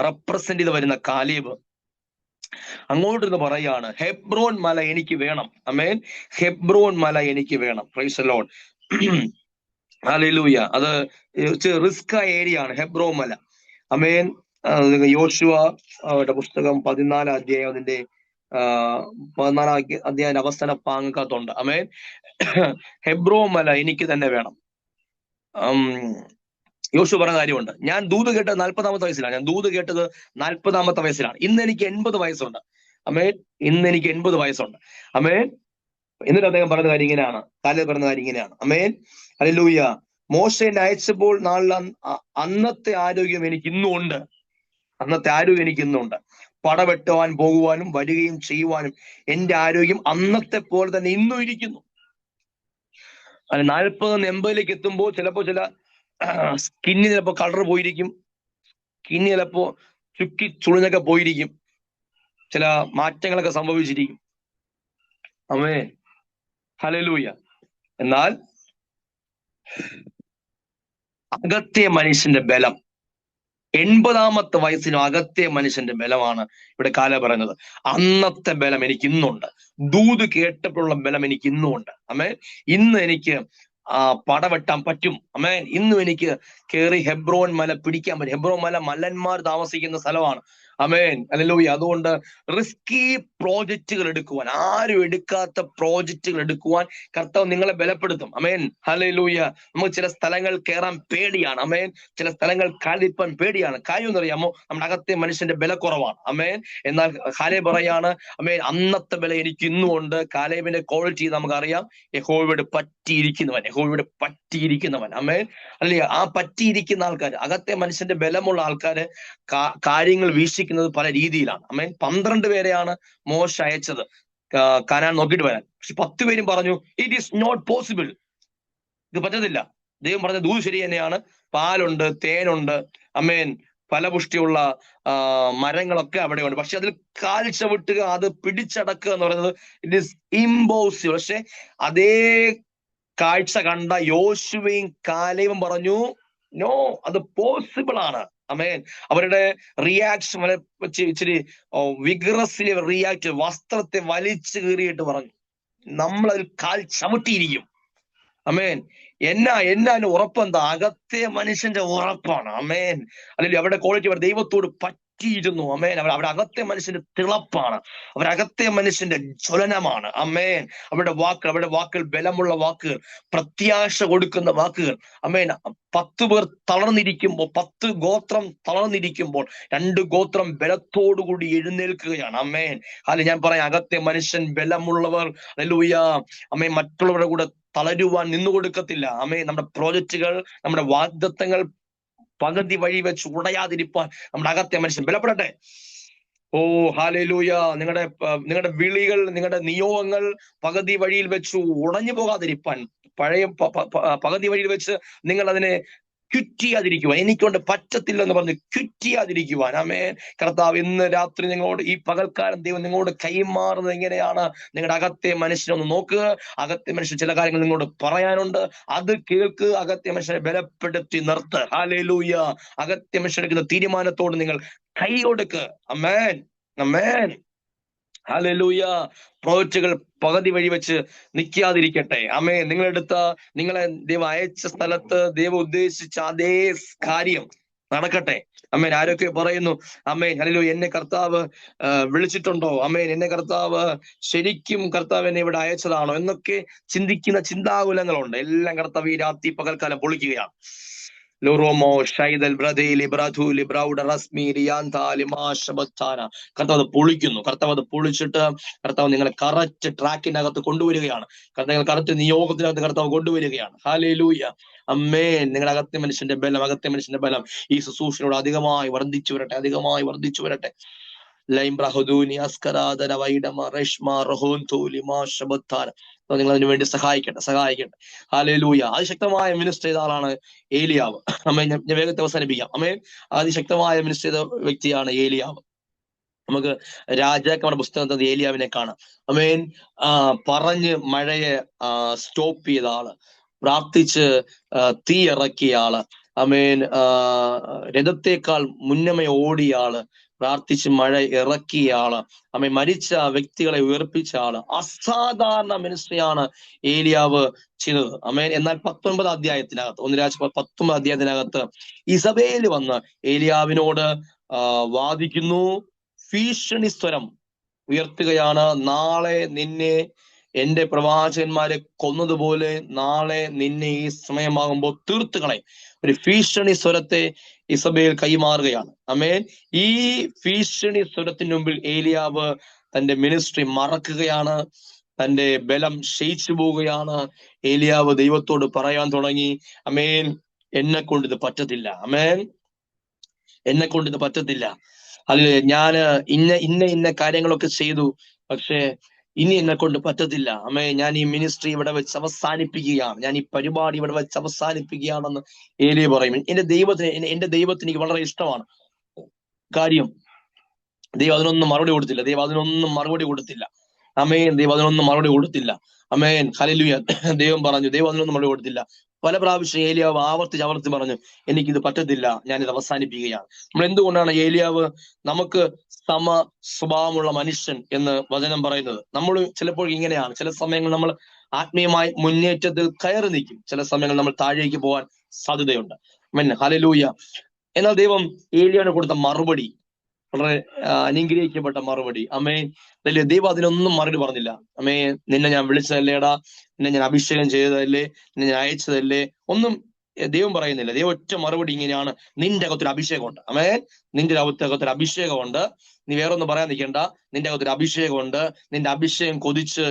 റെപ്രസെന്റ് ചെയ്ത് വരുന്ന കാലേബ് അങ്ങോട്ടിരുന്ന് പറയാണ്, ഹെബ്രോൻ മല എനിക്ക് വേണം. ആമേൻ. ഹെബ്രോൻ മല എനിക്ക് വേണം. Price the Lord. ഹല്ലേലൂയ. അത് റിസ്ക് ഏരിയ ആണ് ഹെബ്രോൻ മല. ആമേൻ. യോശുവ പുസ്തകം 14 അധ്യായം അതിന്റെ 14 അധ്യായം അവസാന പാങ്ങക്കകത്തുണ്ട്. ആമേൻ. ഹെബ്രോൻ മല എനിക്ക് തന്നെ വേണം. യോശുവ പറഞ്ഞ കാര്യമുണ്ട്. ഞാൻ ദൂത് കേട്ടത് 40-ാമത്തെ വയസ്സിലാണ്. ഞാൻ ദൂത് കേട്ടത് 40-ാമത്തെ വയസ്സിലാണ്. ഇന്ന് എനിക്ക് 80 വയസ്സുണ്ട്. ആമേൻ. ഇന്ന് എനിക്ക് 80 വയസ്സുണ്ട്. ആമേൻ. എന്നിട്ട് അദ്ദേഹം പറഞ്ഞ കാര്യം ഇങ്ങനെയാണ്. കാലേബ് പറഞ്ഞ കാര്യം ഇങ്ങനെയാണ്. ആമേൻ. ഹല്ലേലൂയ. മോശെ എന്നെ അയച്ചപ്പോൾ അന്നത്തെ ആരോഗ്യം എനിക്ക് ഇന്നും ഉണ്ട്. പടവെട്ടുവാൻ പോകുവാനും വരികയും ചെയ്യുവാനും എന്റെ ആരോഗ്യം അന്നത്തെ പോലെ തന്നെ ഇന്നും ഇരിക്കുന്നു. അത് 40-80 എത്തുമ്പോൾ ചിലപ്പോൾ ചില സ്കിന്നിന് ചിലപ്പോൾ കളർ പോയിരിക്കും, സ്കിന്ന് ചിലപ്പോ ചുക്കി ചുളിഞ്ഞൊക്കെ പോയിരിക്കും, ചില മാറ്റങ്ങളൊക്കെ സംഭവിച്ചിരിക്കും. ആമേൻ. ഹല്ലേലൂയ. എന്നാൽ അകത്തെ മനുഷ്യന്റെ ബലം 80-ാമത്തെ വയസ്സിനും അകത്തെ മനുഷ്യന്റെ ബലമാണ് ഇവിടെ കാല പറയുന്നത്. അന്നത്തെ ബലം എനിക്ക് ഇന്നുണ്ട്. ദൂത് കേട്ടപ്പോഴുള്ള ബലം എനിക്ക് ഇന്നും ഉണ്ട്. ആമേൻ. ഇന്ന് എനിക്ക് പടവെട്ടാൻ പറ്റും. ആമേൻ. ഇന്നും എനിക്ക് കയറി ഹെബ്രോൻ മല പിടിക്കാൻ പറ്റും. ഹെബ്രോൻ മല മല്ലന്മാർ താമസിക്കുന്ന സ്ഥലമാണ്. ആമേൻ. ഹല്ലേലൂയ. അതുകൊണ്ട് റിസ്കി പ്രോജക്റ്റുകൾ എടുക്കുവാൻ, ആരും എടുക്കാത്ത പ്രോജക്റ്റുകൾ എടുക്കുവാൻ കർത്താവ് നിങ്ങളെ ബലപ്പെടുത്തും. ആമേൻ. ഹല്ലേലൂയ. നമുക്ക് ചില സ്ഥലങ്ങൾ കയറാൻ പേടിയാണ്. ആമേൻ. ചില സ്ഥലങ്ങൾ കാലിപ്പാൻ പേടിയാണ്. കാര്യം എന്നറിയാമോ? നമ്മുടെ അകത്തെ മനുഷ്യന്റെ ബലക്കുറവാണ്. ആമേൻ. എന്നാൽ കാലേബ് പറയാണ്, ആമേൻ, അന്നത്തെ ബലം എനിക്ക് ഇന്നും ഉണ്ട്. കാലേബിന്റെ ക്വാളിറ്റി നമുക്കറിയാം. യഹോവയോട് പറ്റിയിരിക്കുന്നവൻ. ആമേൻ. അല്ലേ? ആ പറ്റിയിരിക്കുന്ന ആൾക്കാർ, അകത്തെ മനുഷ്യന്റെ ബലമുള്ള ആൾക്കാര് കാര്യങ്ങൾ വീക്ഷിക്കുന്നത് പല രീതിയിലാണ്. ആമേൻ. 12 പേരെയാണ് മോശ അയച്ചത് കനാൻ നോക്കിയിട്ട് വരാൻ. പക്ഷെ 10 പേരും പറഞ്ഞു ഇറ്റ് ഈസ് നോട്ട് പോസിബിൾ, ഇത് പറ്റത്തില്ല. ദൈവം പറഞ്ഞ ദൂത് ശരി തന്നെയാണ്. പാലുണ്ട്, തേനുണ്ട്, ആമേൻ, ഫലപുഷ്ടിയുള്ള മരങ്ങളൊക്കെ അവിടെയുണ്ട്. പക്ഷെ അതിൽ കാൽ ചവിട്ടുക, അത് പിടിച്ചടക്കുക എന്ന് പറയുന്നത് ഇറ്റ് ഈസ് ഇമ്പോസിബിൾ. പക്ഷെ അതേ കാഴ്ച കണ്ട യോശുവയും കാലേബും പറഞ്ഞു നോ, അത് പോസിബിൾ ആണ്. ആമേൻ. അവരുടെ റിയാക്ഷൻ ഇച്ചിരി വിഗ്രസ്ലി റിയാക്ട്, വസ്ത്രത്തെ വലിച്ചു കീറിയിട്ട് പറഞ്ഞു നമ്മളതിൽ കാൽ ചവിട്ടിയിരിക്കും. ആമേൻ. എന്നാ ഉറപ്പെന്താ? അകത്തെ മനുഷ്യന്റെ ഉറപ്പാണ്. ആമേൻ. അല്ലെങ്കിൽ അവരുടെ ക്വാളിറ്റി അവർ ദൈവത്തോട് പറ്റിയിരുന്നു. ആമേൻ. അവരുടെ അകത്തെ മനുഷ്യന്റെ തിളപ്പാണ്, അവരകത്തെ മനുഷ്യന്റെ ജ്വലനമാണ്. ആമേൻ. അവരുടെ വാക്കുകൾ ബലമുള്ള വാക്കുകൾ, പ്രത്യാശ കൊടുക്കുന്ന വാക്കുകൾ. ആമേൻ. 10 പേർ തളർന്നിരിക്കുമ്പോൾ, 10 ഗോത്രം തളർന്നിരിക്കുമ്പോൾ 2 ഗോത്രം ബലത്തോടുകൂടി എഴുന്നേൽക്കുകയാണ്. ആമേൻ. അല്ലെ ഞാൻ പറയാം, അകത്തെ മനുഷ്യൻ ബലമുള്ളവർ ഹല്ലേലൂയ ആമേൻ മറ്റുള്ളവരുടെ കൂടെ തളരുവാൻ നിന്നു കൊടുക്കത്തില്ല. ആമേൻ. നമ്മുടെ പ്രോജക്റ്റുകൾ, നമ്മുടെ വാഗ്ദത്തങ്ങൾ പകുതി വഴി വെച്ച് ഉടയാതിരിപ്പാൻ നമ്മുടെ അകത്തെ മനുഷ്യൻ ബലപ്പെടട്ടെ. ഓ ഹല്ലേലൂയ. നിങ്ങളുടെ വിളികൾ, നിങ്ങളുടെ നിയോഗങ്ങൾ പകുതി വഴിയിൽ വെച്ച് ഉടഞ്ഞു പോകാതിരിപ്പാൻ, പഴയ പകുതി വഴിയിൽ വെച്ച് നിങ്ങൾ അതിനെ ക്വിറ്റ് എനിക്കൊണ്ട് പറ്റത്തില്ലെന്ന് പറഞ്ഞ് ക്വിറ്റ് ആമേൻ. കർത്താവ് ഇന്ന് രാത്രി നിങ്ങളോട്, ഈ പകൽക്കാലം ദൈവം നിങ്ങളോട് കൈമാറുന്നത് എങ്ങനെയാണ്? നിങ്ങളുടെ അകത്തെ മനുഷ്യനൊന്ന് നോക്കുക. അകത്തെ മനുഷ്യൻ ചില കാര്യങ്ങൾ നിങ്ങളോട് പറയാനുണ്ട്, അത് കേൾക്ക്. അകത്തെ മനുഷ്യനെ ബലപ്പെടുത്തി നിർത്ത്. ഹല്ലേലൂയ. അകത്തെ മനുഷ്യനെടുക്കുന്ന തീരുമാനത്തോട് നിങ്ങൾ കൈ കൊടുക്ക്. ആമേൻ, ആമേൻ, ഹല്ലേലൂയ. പ്രോജക്റ്റുകൾ പകുതി വഴി വെച്ച് നിൽക്കാതിരിക്കട്ടെ. ആമേൻ. നിങ്ങളെ ദൈവം അയച്ച സ്ഥലത്ത് ദൈവം ഉദ്ദേശിച്ച അതേ കാര്യം നടക്കട്ടെ. അമ്മേൻ. ആരൊക്കെ പറയുന്നു അമ്മേൻ ഹല്ലേലൂയ, എന്നെ കർത്താവ് വിളിച്ചിട്ടുണ്ടോ? അമ്മേൻ, എന്നെ കർത്താവ് ശരിക്കും കർത്താവ് എന്നെ ഇവിടെ അയച്ചതാണോ എന്നൊക്കെ ചിന്തിക്കുന്ന ചിന്താകുലങ്ങളുണ്ട്. എല്ലാം കർത്താവ് ഈ രാത്രി പകൽക്കാലം പൊളിക്കുകയാണ്. കർത്താവ് അത് പൊളിക്കുന്നു. കർത്താവ് അത് പൊളിച്ചിട്ട് കർത്താവ് നിങ്ങളെ കറക്റ്റ് ട്രാക്കിനകത്ത് കൊണ്ടുവരികയാണ്. നിങ്ങൾ കറക്റ്റ് നിയോഗത്തിനകത്ത് കർത്താവ് കൊണ്ടുവരികയാണ്. ഹല്ലേലൂയ. അമ്മേൻ. നിങ്ങളുടെ അകത്തെ മനുഷ്യന്റെ ബലം ഈ ശുശ്രൂഷയോട് അധികമായി വർദ്ധിച്ചു വരട്ടെ, അധികമായി വർദ്ധിച്ചു വരട്ടെ. നിങ്ങൾ അതിനു വേണ്ടി സഹായിക്കട്ടെ. ഹല്ലേലൂയ. അതിശക്തമായ മിനിസ്റ്റർ ചെയ്ത ആളാണ് ഏലിയാവ്. അമ്മേ, ഞാൻ വേഗത്തെ അവസാനിപ്പിക്കാം. അമ്മേ, അതിശക്തമായ മിനിസ്റ്റർ ചെയ്ത വ്യക്തിയാണ് ഏലിയാവ്. നമുക്ക് രാജാക്കന്മാരുടെ പുസ്തകത്തിൽ ഏലിയാവിനെ കാണാം. അമേൻ. പറഞ്ഞ് മഴയെ സ്റ്റോപ്പ് ചെയ്ത ആള്, പ്രാർത്ഥിച്ച് തീ ഇറക്കിയ ആള്, അമേൻ. രഥത്തേക്കാൾ മുന്നമേ ഓടിയ ആള്, പ്രാർത്ഥിച്ച് മഴ ഇറക്കിയ ആള്, അമേൻ. മരിച്ച വ്യക്തികളെ ഉയർപ്പിച്ച ആള്. അസാധാരണ മിനിസ്ട്രിയാണ് ഏലിയാവ് ചെയ്തത്. അമേൻ. എന്നാൽ 19 അധ്യായത്തിനകത്ത്, 1 രാജാക്കന്മാർ 19 അധ്യായത്തിനകത്ത് ഇസബേൽ വന്ന് ഏലിയാവിനോട് വാദിക്കുന്നു, ഭീഷണി സ്വരം ഉയർത്തുകയാണ്. നാളെ നിന്നെ എന്റെ പ്രവാചകന്മാരെ കൊന്നതുപോലെ നാളെ നിന്നെ ഈ സമയമാകുമ്പോൾ തീർത്തുകളെ. ഒരു ഭീഷണി സ്വരത്തെ ഇസബേൽ കൈമാറുകയാണ്. അമേൻ. ഈ ഭീഷണി സ്വരത്തിന് മുമ്പിൽ ഏലിയാവ് തന്റെ മിനിസ്ട്രി മറക്കുകയാണ്, തന്റെ ബലം ക്ഷയിച്ചു പോവുകയാണ്. ഏലിയാവ് ദൈവത്തോട് പറയാൻ തുടങ്ങി, അമേൻ, എന്നെ കൊണ്ട് ഇത് പറ്റത്തില്ല. അമേൻ, എന്നെ കൊണ്ട് ഇത് പറ്റത്തില്ല. അല്ലെ, ഞാൻ ഇന്ന കാര്യങ്ങളൊക്കെ ചെയ്തു, പക്ഷെ ഇനി എന്നെ കൊണ്ട് പറ്റത്തില്ല. അമ്മേ, ഞാൻ ഈ മിനിസ്ട്രി ഇവിടെ വെച്ച് അവസാനിപ്പിക്കുകയാണ്, ഞാൻ ഈ പരിപാടി ഇവിടെ വെച്ച് അവസാനിപ്പിക്കുകയാണെന്ന് ഏലിയ പറയും. എന്റെ ദൈവത്തിന് എനിക്ക് വളരെ ഇഷ്ടമാണ് കാര്യം. ദൈവം അതിനൊന്നും മറുപടി കൊടുത്തില്ല. അമേൻ. ദൈവം അതിനൊന്നും മറുപടി കൊടുത്തില്ല. അമേൻ. ഹല്ലേലൂയ. ദൈവം അതിനൊന്നും മറുപടി കൊടുത്തില്ല. പല പ്രാവശ്യം ഏലിയാവ് ആവർത്തിച്ച് പറഞ്ഞു, എനിക്കിത് പറ്റത്തില്ല, ഞാനിത് അവസാനിപ്പിക്കുകയാണ്. നമ്മൾ എന്തുകൊണ്ടാണ് ഏലിയാവ് നമുക്ക് സമ സ്വഭാവമുള്ള മനുഷ്യൻ എന്ന് വചനം പറയുന്നത്? നമ്മൾ ചിലപ്പോൾ ഇങ്ങനെയാണ്. ചില സമയങ്ങൾ നമ്മൾ ആത്മീയമായി മുന്നേറ്റത്തിൽ കയറി നിൽക്കും, ചില സമയങ്ങൾ നമ്മൾ താഴേക്ക് പോകാൻ സാധ്യതയുണ്ട്. ഹല്ലേലൂയ. എന്നാൽ ദൈവം ഏലിയാവിന് കൊടുത്ത മറുപടി വളരെ അനുഗ്രഹിക്കപ്പെട്ട മറുപടി. അമ്മേ, ദൈവം അതിനൊന്നും മറുപടി പറഞ്ഞില്ല. അമ്മേ, നിന്നെ ഞാൻ വിളിച്ചതല്ലേടാ, നിന്നെ ഞാൻ അഭിഷേകം ചെയ്തതല്ലേ, നിന്നെ ഞാൻ അയച്ചതല്ലേ, ഒന്നും ദൈവം പറയുന്നില്ല. ദൈവം ഒറ്റ മറുപടി ഇങ്ങനെയാണ്, നിന്റെ അകത്തൊരു അഭിഷേകമുണ്ട്. അമേൻ. നിന്റെ അകത്തൊരു അഭിഷേകമുണ്ട്. നീ വേറൊന്നും പറയാൻ നിൽക്കണ്ട. നിന്റെ അകത്തൊരു അഭിഷേകമുണ്ട്. നിന്റെ അഭിഷേകം കൊതിച്ച്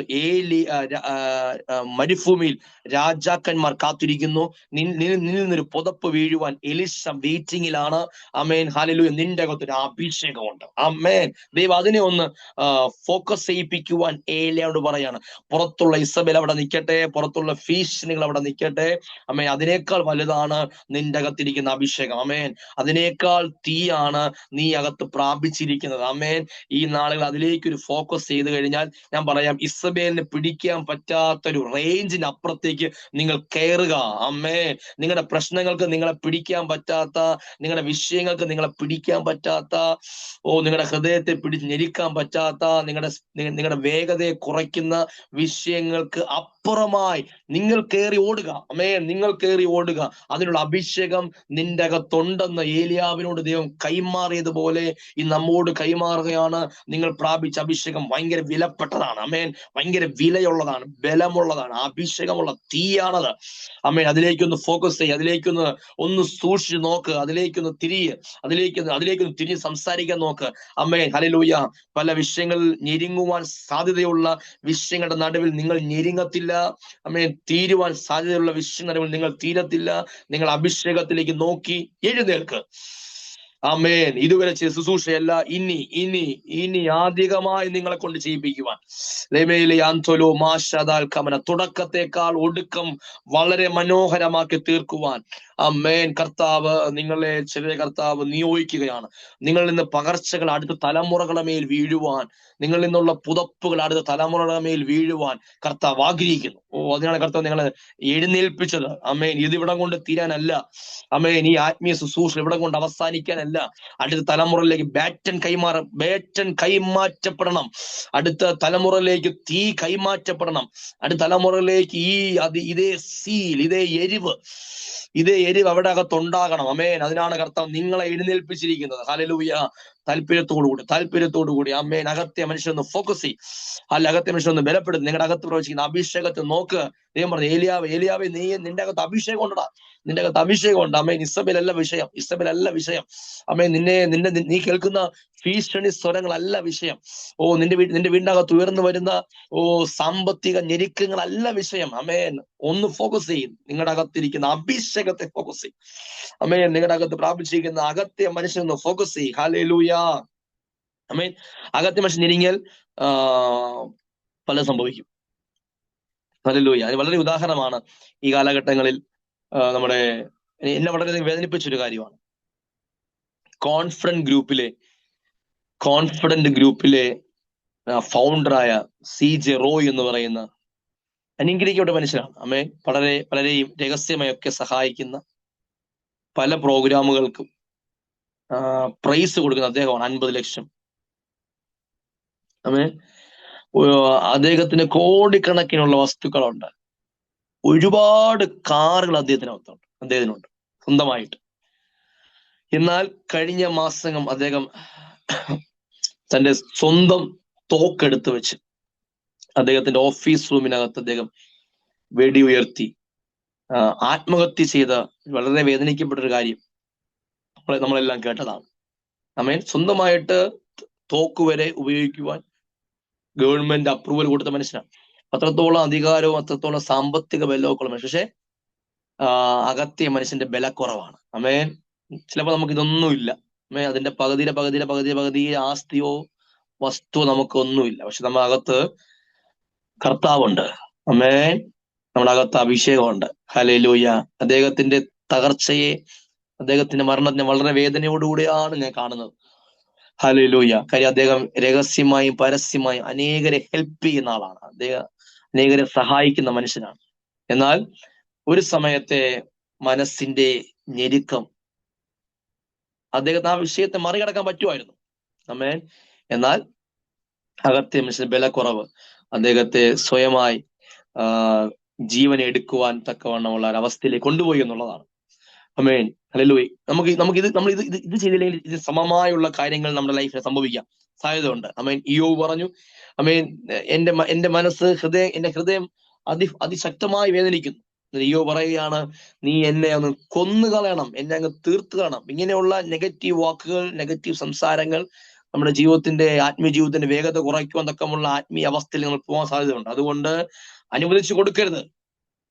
മരുഭൂമിയിൽ രാജാക്കന്മാർ കാത്തിരിക്കുന്നു. നിന്നിൽ നിന്നൊരു പുതപ്പ് വീഴുവാൻ എലിശ വെയിറ്റിംഗിലാണ്. അമേൻ. ഹല്ലേലൂയ. നിന്റെ അകത്തൊരു അഭിഷേകമുണ്ട്. അമേൻ. ദൈവം അതിനെ ഒന്ന് ഫോക്കസ് ചെയ്യിപ്പിക്കുവാൻ ഏലിയാവോട് പറയാണ്. പുറത്തുള്ള ഇസബേൽ അവിടെ നിൽക്കട്ടെ, പുറത്തുള്ള ഭീഷണികൾ അവിടെ നിൽക്കട്ടെ. അമേൻ. അതിനേക്കാൾ വലുതാണ് നിന്റെ അകത്തിരിക്കുന്ന അഭിഷേകം. അമേൻ. അതിനേക്കാൾ തീയാണ് നീ അകത്ത് പ്രാപിച്ചിരിക്കുന്നത്. അമേൻ. ഈ നാളുകൾ അതിലേക്കൊരു ഫോക്കസ് ചെയ്ത് കഴിഞ്ഞാൽ ഞാൻ പറയാം, ഇസബേലിന് പിടിക്കാൻ പറ്റാത്തൊരു റേഞ്ചിന് അപ്പുറത്തേക്ക് നിങ്ങൾ കയറുക. അമ്മേ, നിങ്ങളുടെ പ്രശ്നങ്ങൾക്ക് നിങ്ങളെ പിടിക്കാൻ പറ്റാത്ത, നിങ്ങളുടെ വിഷയങ്ങൾക്ക് നിങ്ങളെ പിടിക്കാൻ പറ്റാത്ത, നിങ്ങളുടെ ഹൃദയത്തെ പിടിച്ച് ഞെരിക്കാൻ പറ്റാത്ത, നിങ്ങളുടെ വേഗതയെ കുറയ്ക്കുന്ന വിഷയങ്ങൾക്ക് അപ്പുറമായി നിങ്ങൾ കയറി ഓടുക. അമ്മേ, നിങ്ങൾ കയറി ഓടുക. അതിനുള്ള അഭിഷേകം നിന്റെ അകത്തുണ്ടെന്ന് ഏലിയാവിനോട് ദൈവം കൈമാറിയതുപോലെ ഈ നമ്മോട് കൈമാറുകയാണ്. നിങ്ങൾ പ്രാപിച്ച അഭിഷേകം ഭയങ്കര വിലപ്പെട്ടതാണ്. അമേൻ. ഭയങ്കര വിലയുള്ളതാണ്, ബലമുള്ളതാണ്, അഭിഷേകമുള്ള തീയാണത്. അമേൻ. അതിലേക്കൊന്ന് ഫോക്കസ് ചെയ്യുക, അതിലേക്കൊന്ന് സൂക്ഷിച്ച് നോക്ക്, അതിലേക്കൊന്ന് തിരിഞ്ഞ് സംസാരിക്കാൻ നോക്ക്. അമേൻ. ഹല്ലേലൂയ. പല വിഷയങ്ങളിൽ ഞെരുങ്ങുവാൻ സാധ്യതയുള്ള വിഷയങ്ങളുടെ നടുവിൽ നിങ്ങൾ ഞെരുങ്ങത്തില്ല. അമേൻ. തീരുവാൻ സാധ്യതയുള്ള വിഷയങ്ങളുടെ നടുവിൽ നിങ്ങൾ തീരത്തില്ല. നിങ്ങൾ അഭിഷേകത്തിലേക്ക് നോക്കി എഴുന്നേൽക്ക്. ആമേൻ. ഇതുവരെ ചെയ്ത ശുശ്രൂഷയല്ല, ഇനി ഇനി ഇനി അധികമായി നിങ്ങളെ കൊണ്ട് ചെയ്യിപ്പിക്കുവാൻ കമന തുടക്കത്തെക്കാൾ ഒടുക്കം വളരെ മനോഹരമാക്കി തീർക്കുവാൻ ആമേൻ കർത്താവ് നിങ്ങളെ ചെറിയ കർത്താവ് നിയോഗിക്കുകയാണ്. നിങ്ങളിൽ നിന്ന് പകർച്ചകൾ അടുത്ത തലമുറകളുടെ മേൽ വീഴുവാൻ, നിങ്ങളിൽ നിന്നുള്ള പുതപ്പുകൾ അടുത്ത തലമുറകളുടെ മേൽ വീഴുവാൻ കർത്താവ് ആഗ്രഹിക്കുന്നു. അതിനാണ് കർത്താവ് നിങ്ങളെ എഴുന്നേൽപ്പിച്ചത്. ആമേൻ. ഇതിവിടം കൊണ്ട് തീരാനല്ല. ആമേൻ. ഈ ആത്മീയ ശുശ്രൂഷ ഇവിടം കൊണ്ട് അവസാനിക്കാനല്ല. അടുത്ത തലമുറയിലേക്ക് ബാറ്റൻ കൈമാറ്റപ്പെടണം. അടുത്ത തലമുറയിലേക്ക് തീ കൈമാറ്റപ്പെടണം. അടുത്ത തലമുറയിലേക്ക് ഇതേ സീൽ, ഇതേ എരിവ് അവിടെ അകത്തുണ്ടാകണം. ആമേൻ. അതിനാണ് കർത്താവ് നിങ്ങളെ എഴുന്നേൽപ്പിച്ചിരിക്കുന്നത്. ഹല്ലേലൂയ. താല്പര്യത്തോടുകൂടി ആമേൻ. അകത്തെ മനുഷ്യനൊന്ന് ഫോക്കസ് ചെയ്യും. അകത്തെ മനുഷ്യനൊന്ന് ബലപ്പെടുത്തും. നിങ്ങളുടെ അകത്ത് പ്രവചിക്കുന്ന അഭിഷേകത്തെ നോക്ക്. ദൈവം പറഞ്ഞു, ഏലിയാവേ നീ നിന്റെ അകത്ത് അഭിഷേകം ഉണ്ടടാ, നിന്റെ അകത്ത് അഭിഷേകം ഉണ്ട്. അമേൻ. ഇസബേലല്ല വിഷയം. അമേൻ. നീ കേൾക്കുന്ന ഭീഷണി സ്വരങ്ങളല്ല വിഷയം. നിന്റെ വീടിനകത്ത് ഉയർന്നു വരുന്ന സാമ്പത്തിക ഞെരുക്കങ്ങളല്ല വിഷയം. അമേൻ. ഒന്ന് ഫോക്കസ് ചെയ്യും. നിങ്ങളുടെ അകത്തിരിക്കുന്ന അഭിഷേകത്തെ ഫോക്കസ് ചെയ്യും. അമേൻ. നിങ്ങളുടെ അകത്ത് പ്രാപിച്ചിരിക്കുന്ന അകത്തെ മനുഷ്യനൊന്ന് ഫോക്കസ് ചെയ്യും. ഹല്ലേലൂയ. അമേൻ. അകത്തെ മനുഷ്യൻ ഞെരുങ്ങിയാൽ പലതും സംഭവിക്കും. ഹല്ലേലൂയ. അത് വളരെ ഉദാഹരണമാണ് ഈ കാലഘട്ടങ്ങളിൽ എന്നെ വളരെയധികം വേദനിപ്പിച്ചൊരു കാര്യമാണ്. കോൺഫിഡന്റ് ഗ്രൂപ്പിലെ ഫൗണ്ടറായ CJ റോയ് എന്ന് പറയുന്ന അനുഗ്രഹിക്കപ്പെട്ട മനുഷ്യനാണ്. അമ്മേ. പലരെയും രഹസ്യമായൊക്കെ സഹായിക്കുന്ന, പല പ്രോഗ്രാമുകൾക്കും പ്രൈസ് കൊടുക്കുന്ന അദ്ദേഹമാണ്. 50 ലക്ഷം. അമ്മേ. അദ്ദേഹത്തിന് കോടിക്കണക്കിനുള്ള വസ്തുക്കളുണ്ട്. ഒരുപാട് കാറുകൾ അദ്ദേഹത്തിനുണ്ട് സ്വന്തമായിട്ട്. എന്നാൽ കഴിഞ്ഞ മാസം അദ്ദേഹം തന്റെ സ്വന്തം തോക്കെടുത്ത് വെച്ച് അദ്ദേഹത്തിന്റെ ഓഫീസ് റൂമിനകത്ത് അദ്ദേഹം വെടി ഉയർത്തി ആത്മഹത്യ ചെയ്ത വളരെ വേദനിക്കപ്പെട്ടൊരു കാര്യം നമ്മളെല്ലാം കേട്ടതാണ്. ആമേൻ. സ്വന്തമായിട്ട് തോക്ക് വരെ ഉപയോഗിക്കുവാൻ ഗവൺമെന്റ് അപ്രൂവൽ കൊടുത്ത മനുഷ്യനാണ്. അത്രത്തോളം അധികാരവും അത്രത്തോളം സാമ്പത്തിക ബലമൊക്കെ ഉള്ള മനുഷ്യൻ. പക്ഷെ അകത്തിയ മനുഷ്യന്റെ ബലക്കുറവാണ്. അമേൻ. ചിലപ്പോൾ നമുക്കിതൊന്നുമില്ല. അമേൻ. അതിന്റെ പകുതി ആസ്തിയോ വസ്തുവോ നമുക്കൊന്നുമില്ല. പക്ഷെ നമ്മുടെ അകത്ത് കർത്താവുണ്ട്. അമേൻ. നമ്മുടെ അകത്ത് അഭിഷേകമുണ്ട്. ഹല്ലേലൂയ. അദ്ദേഹത്തിന്റെ തകർച്ചയെ, അദ്ദേഹത്തിന്റെ മരണത്തിനെ വളരെ വേദനയോടുകൂടിയാണ് ഞാൻ കാണുന്നത്. ഹല്ലേലൂയ. കാര്യം അദ്ദേഹം രഹസ്യമായും പരസ്യമായും അനേകരെ ഹെൽപ്പ് ചെയ്യുന്ന ആളാണ്. അദ്ദേഹം അനേകരെ സഹായിക്കുന്ന മനുഷ്യനാണ്. എന്നാൽ ഒരു സമയത്തെ മനസ്സിന്റെ ഞെരുക്കം അദ്ദേഹത്തിന് ആ വിഷയത്തെ മറികടക്കാൻ പറ്റുമായിരുന്നു. ആമേൻ. എന്നാൽ അകത്തെ മനുഷ്യന്റെ ബലക്കുറവ് അദ്ദേഹത്തെ സ്വയമായി ജീവനെ എടുക്കുവാൻ തക്കവണ്ണമുള്ള ഒരു അവസ്ഥയിലേക്ക് കൊണ്ടുപോയി എന്നുള്ളതാണ്. ആമേൻ. ഹല്ലേലൂയ. നമ്മൾ ഇത് ചെയ്തില്ലെങ്കിൽ ഇത് സമമായുള്ള കാര്യങ്ങൾ നമ്മുടെ ലൈഫിൽ സംഭവിക്കാം സാധ്യതയുണ്ട്. ആമേൻ. ഇയ്യോബ് പറഞ്ഞു, ആമേൻ, എന്റെ മനസ്സ് എന്റെ ഹൃദയം അതിശക്തമായി വേദനിക്കുന്നു. ഇയ്യോബ് പറയുകയാണ്, നീ എന്നെ ഒന്ന് കൊന്നുകളയണം, എന്നെ അങ്ങ് തീർത്ത് കളയണം. ഇങ്ങനെയുള്ള നെഗറ്റീവ് വാക്കുകൾ, നെഗറ്റീവ് സംസാരങ്ങൾ നമ്മുടെ ആത്മീയ ജീവിതത്തിന്റെ വേഗത കുറയ്ക്കുവാൻ തക്കമുള്ള ആത്മീയ അവസ്ഥയിൽ നമ്മൾ പോകാൻ സാധ്യതയുണ്ട്. അതുകൊണ്ട് അനുവദിച്ചു കൊടുക്കരുത്.